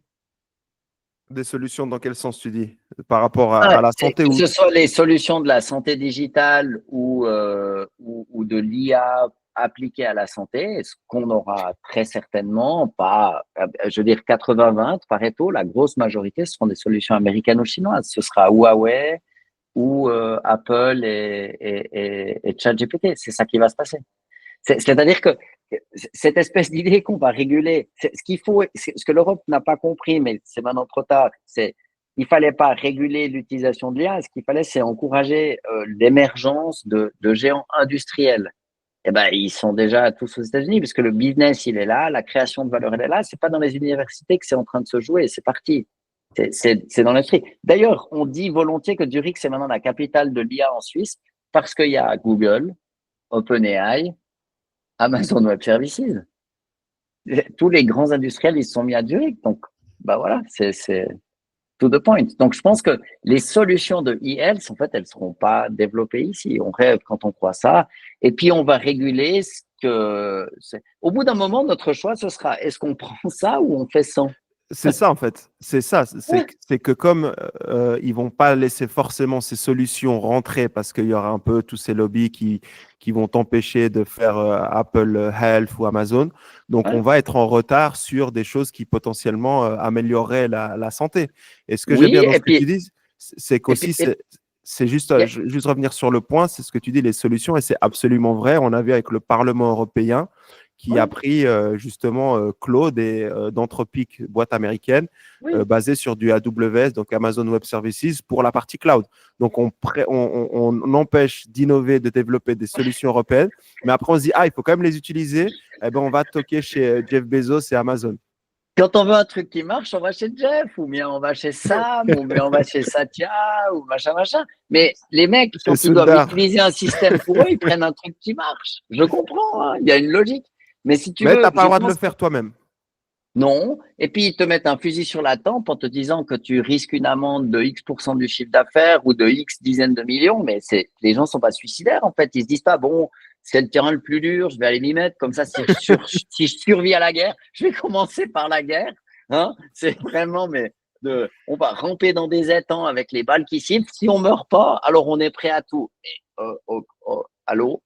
Des solutions dans quel sens tu dis? Par rapport Ouais, à la santé que ou ce soit les solutions de la santé digitale ou de l'IA appliquée à la santé, ce qu'on aura très certainement pas, je veux dire 80-20 Pareto, la grosse majorité, ce seront des solutions américaines ou chinoises. Ce sera Huawei ou Apple et ChatGPT. C'est ça qui va se passer. C'est-à-dire que cette espèce d'idée qu'on va réguler, ce qu'il faut, ce que l'Europe n'a pas compris, mais c'est maintenant trop tard, c'est il fallait pas réguler l'utilisation de l'IA, ce qu'il fallait, c'est encourager l'émergence de géants industriels. Eh ben, ils sont déjà tous aux États-Unis, puisque le business, il est là, la création de valeur, elle est là. C'est pas dans les universités que c'est en train de se jouer, c'est parti. C'est dans l'esprit. D'ailleurs, on dit volontiers que Zurich, c'est maintenant la capitale de l'IA en Suisse, parce qu'il y a Google, OpenAI, Amazon Web Services. Tous les grands industriels, ils se sont mis à Zurich. Donc, bah voilà, c'est to the point. Donc, je pense que les solutions de e-health, en fait, elles seront pas développées ici. On rêve quand on croit ça. Et puis, on va réguler ce que au bout d'un moment, notre choix, ce sera, est-ce qu'on prend ça ou on fait sans? c'est ça en fait, c'est ça, Ouais. c'est que comme ils vont pas laisser forcément ces solutions rentrer parce qu'il y aura un peu tous ces lobbies qui vont t'empêcher de faire Apple Health ou Amazon, donc on Ouais. va être en retard sur des choses qui potentiellement amélioreraient la santé. Et ce que j'aime bien Oui, dans ce que tu dis, c'est et puis, qu'aussi c'est juste, yeah. juste revenir sur le point, c'est ce que tu dis, les solutions, et c'est absolument vrai. On a vu avec le Parlement européen qui a Ouais. pris justement Claude et d'Anthropic, boîte américaine, Oui. basée sur du AWS, donc Amazon Web Services, pour la partie cloud. Donc on empêche d'innover, de développer des solutions européennes, mais après on se dit, ah, il faut quand même les utiliser, eh ben, on va toquer chez Jeff Bezos et Amazon. Quand on veut un truc qui marche, on va chez Jeff, ou bien on va chez Sam, ou bien on va chez Satya, ou machin, machin. Mais les mecs, Chez quand ils doivent Sundar. utiliser un système pour eux, ils prennent un truc qui marche. Je comprends, hein, il y a une logique. Mais si tu Mais tu veux, n'as pas je le droit de le pense que faire toi-même. non. Et puis, ils te mettent un fusil sur la tempe en te disant que tu risques une amende de X% du chiffre d'affaires ou de X dizaines de millions. Mais les gens sont pas suicidaires, en fait. Ils se disent pas, bon, c'est le terrain le plus dur, je vais aller m'y mettre. Comme ça, si je survis à la guerre, je vais commencer par la guerre. Hein, c'est vraiment, mais on va ramper dans des étangs avec les balles qui sifflent. Si on meurt pas, alors on est prêt à tout. Allô?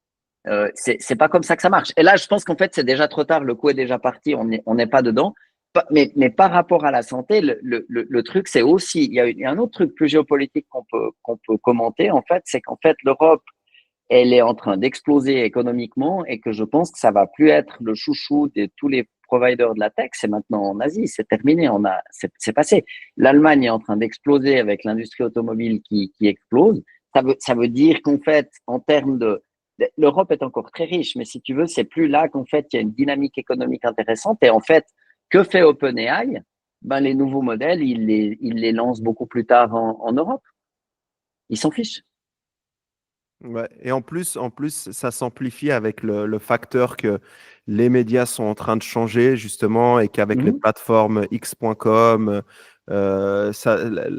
C'est pas comme ça que ça marche. Et là, je pense qu'en fait, c'est déjà trop tard. Le coup est déjà parti. On n'est pas dedans. Mais par rapport à la santé, le truc, c'est aussi, il y a un autre truc plus géopolitique qu'on peut commenter, en fait, c'est qu'en fait, l'Europe, elle est en train d'exploser économiquement et que je pense que ça va plus être le chouchou de tous les providers de la tech. C'est maintenant en Asie, c'est terminé, c'est passé. L'Allemagne est en train d'exploser avec l'industrie automobile qui explose. Ça veut dire qu'en fait, en termes l'Europe est encore très riche, mais si tu veux, c'est plus là qu'en fait, il y a une dynamique économique intéressante. Et en fait, que fait OpenAI? Ben, les nouveaux modèles, ils les lancent beaucoup plus tard en Europe. Ils s'en fichent. Ouais. Et en plus, ça s'amplifie avec le facteur que les médias sont en train de changer, justement, et qu'avec les Mhm. plateformes X.com,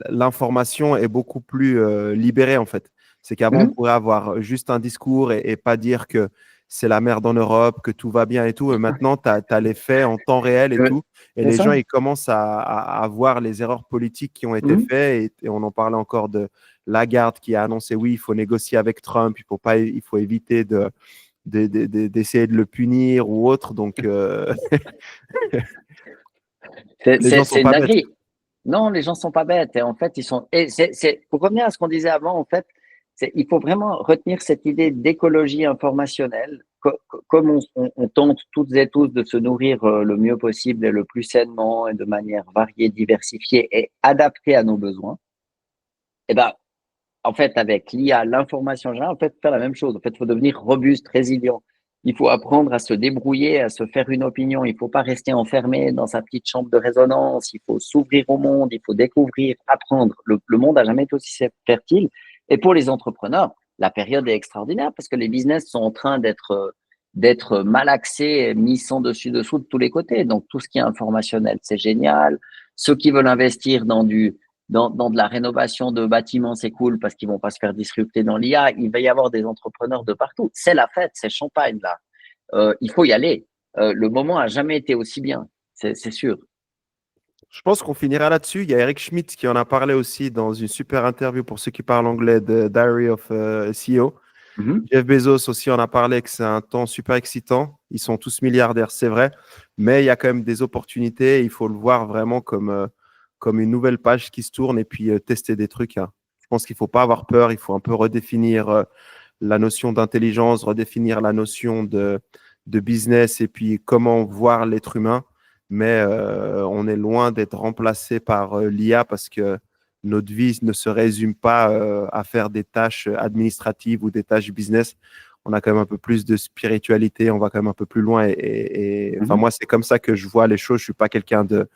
l'information est beaucoup plus libérée, en fait. C'est qu'avant, on Mhm. pourrait avoir juste un discours et pas dire que c'est la merde en Europe, que tout va bien et tout. Et maintenant, tu as les faits en temps réel et Ouais, tout. Et c'est les gens, ça. ils commencent à voir les erreurs politiques qui ont été Mhm. faites. Et on en parlait encore de Lagarde qui a annoncé oui, il faut négocier avec Trump, il faut éviter d'essayer de le punir ou autre. Donc, les gens sont C'est une pas bêtes. dinguerie. Non, les gens sont pas bêtes. Et en fait, ils sont. Et pour revenir à ce qu'on disait avant, en fait, il faut vraiment retenir cette idée d'écologie informationnelle. Comme on tente toutes et tous de se nourrir le mieux possible et le plus sainement et de manière variée, diversifiée et adaptée à nos besoins. Eh ben, en fait, avec l'IA, l'information générale, en fait, faire la même chose. En fait, il faut devenir robuste, résilient. Il faut apprendre à se débrouiller, à se faire une opinion. Il ne faut pas rester enfermé dans sa petite chambre de résonance. Il faut s'ouvrir au monde, il faut découvrir, apprendre. Le monde n'a jamais été aussi fertile. Et pour les entrepreneurs, la période est extraordinaire parce que les business sont en train d'être malaxés, mis sans dessus-dessous de tous les côtés. Donc, tout ce qui est informationnel, c'est génial. Ceux qui veulent investir dans de la rénovation de bâtiments, c'est cool parce qu'ils vont pas se faire disrupter dans l'IA. Il va y avoir des entrepreneurs de partout. C'est la fête, c'est champagne là. Il faut y aller. Le moment a jamais été aussi bien, c'est sûr. Je pense qu'on finira là-dessus. Il y a Eric Schmidt qui en a parlé aussi dans une super interview pour ceux qui parlent anglais de Diary of CEO. Jeff Bezos aussi en a parlé que c'est un temps super excitant. Ils sont tous milliardaires, c'est vrai, mais il y a quand même des opportunités. Il faut le voir vraiment comme une nouvelle page qui se tourne et puis tester des trucs. Hein. Je pense qu'il ne faut pas avoir peur. Il faut un peu redéfinir la notion d'intelligence, redéfinir la notion de business et puis comment voir l'être humain. Mais on est loin d'être remplacé par l'IA parce que notre vie ne se résume pas à faire des tâches administratives ou des tâches business. On a quand même un peu plus de spiritualité, on va quand même un peu plus loin. Enfin, moi, c'est comme ça que je vois les choses. Je suis pas quelqu'un de...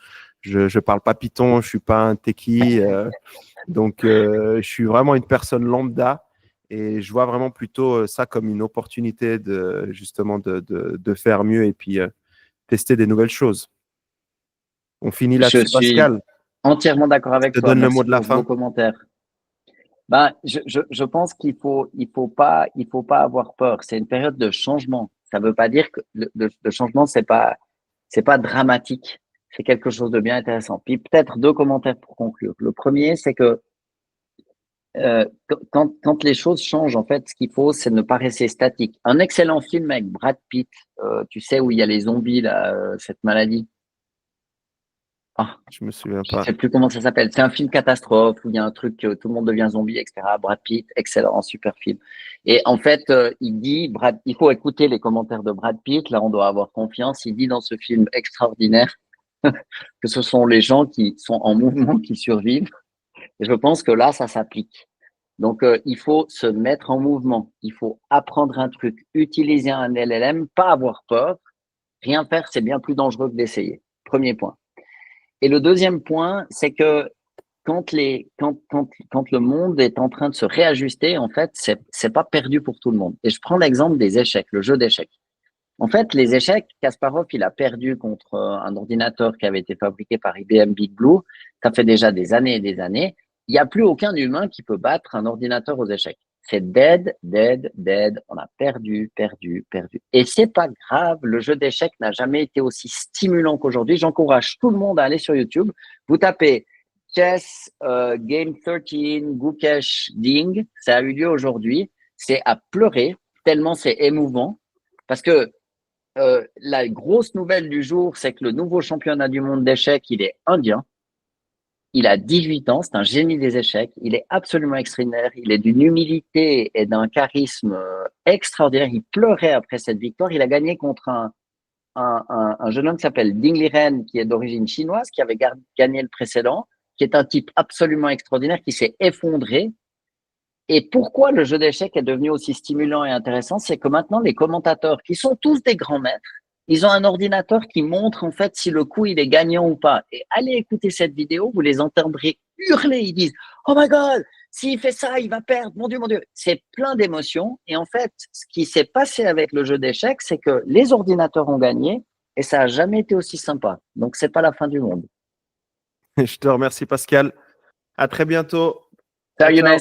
Je parle pas Python, je suis pas un techie. Donc, je suis vraiment une personne lambda et je vois vraiment plutôt ça comme une opportunité justement de faire mieux et puis tester des nouvelles choses. On finit Je là-dessus, suis Pascal. entièrement d'accord avec Je te toi. donne le Merci mot de la pour vos fin. commentaires. Ben, je pense qu'il faut pas avoir peur. C'est une période de changement. Ça veut pas dire que le changement, c'est pas dramatique. C'est quelque chose de bien intéressant. Puis peut-être 2 commentaires pour conclure. Le premier, c'est que quand les choses changent, en fait, ce qu'il faut, c'est ne pas rester statique. Un excellent film avec Brad Pitt, tu sais, où il y a les zombies, là, cette maladie. Ah, Je me souviens je pas. sais plus comment ça s'appelle. C'est un film catastrophe où il y a un truc, tout le monde devient zombie, etc. Brad Pitt, excellent, super film. Et en fait, il dit, il faut écouter les commentaires de Brad Pitt. Là, on doit avoir confiance. Il dit dans ce film extraordinaire que ce sont les gens qui sont en mouvement qui survivent. Et je pense que là, ça s'applique. Donc, il faut se mettre en mouvement. Il faut apprendre un truc, utiliser un LLM, pas avoir peur. Rien faire, c'est bien plus dangereux que d'essayer. Premier point. Et le deuxième point, c'est que quand le monde est en train de se réajuster, en fait, c'est pas perdu pour tout le monde. Et je prends l'exemple des échecs, le jeu d'échecs. En fait, les échecs, Kasparov, il a perdu contre un ordinateur qui avait été fabriqué par IBM Big Blue. Ça fait déjà des années et des années. Il n'y a plus aucun humain qui peut battre un ordinateur aux échecs. C'est dead, dead, dead. On a perdu, perdu, perdu. Et c'est pas grave. Le jeu d'échecs n'a jamais été aussi stimulant qu'aujourd'hui. J'encourage tout le monde à aller sur YouTube. Vous tapez Chess Game 13 Gukesh Ding. Ça a eu lieu aujourd'hui. C'est à pleurer tellement c'est émouvant parce que la grosse nouvelle du jour, c'est que le nouveau championnat du monde d'échecs, il est indien. Il a 18 ans, c'est un génie des échecs. Il est absolument extraordinaire. Il est d'une humilité et d'un charisme extraordinaire. Il pleurait après cette victoire. Il a gagné contre un jeune homme qui s'appelle Ding Liren, qui est d'origine chinoise, qui avait gagné le précédent, qui est un type absolument extraordinaire, qui s'est effondré. Et pourquoi le jeu d'échecs est devenu aussi stimulant et intéressant, c'est que maintenant, les commentateurs, qui sont tous des grands maîtres, ils ont un ordinateur qui montre en fait si le coup il est gagnant ou pas. Et allez écouter cette vidéo, vous les entendrez hurler. Ils disent « Oh my God, s'il fait ça, il va perdre. Mon Dieu, mon Dieu. » C'est plein d'émotions. Et en fait, ce qui s'est passé avec le jeu d'échecs, c'est que les ordinateurs ont gagné et ça n'a jamais été aussi sympa. Donc, c'est pas la fin du monde. Je te remercie, Pascal. À très bientôt. Ciao, Ciao, ciao. Younes.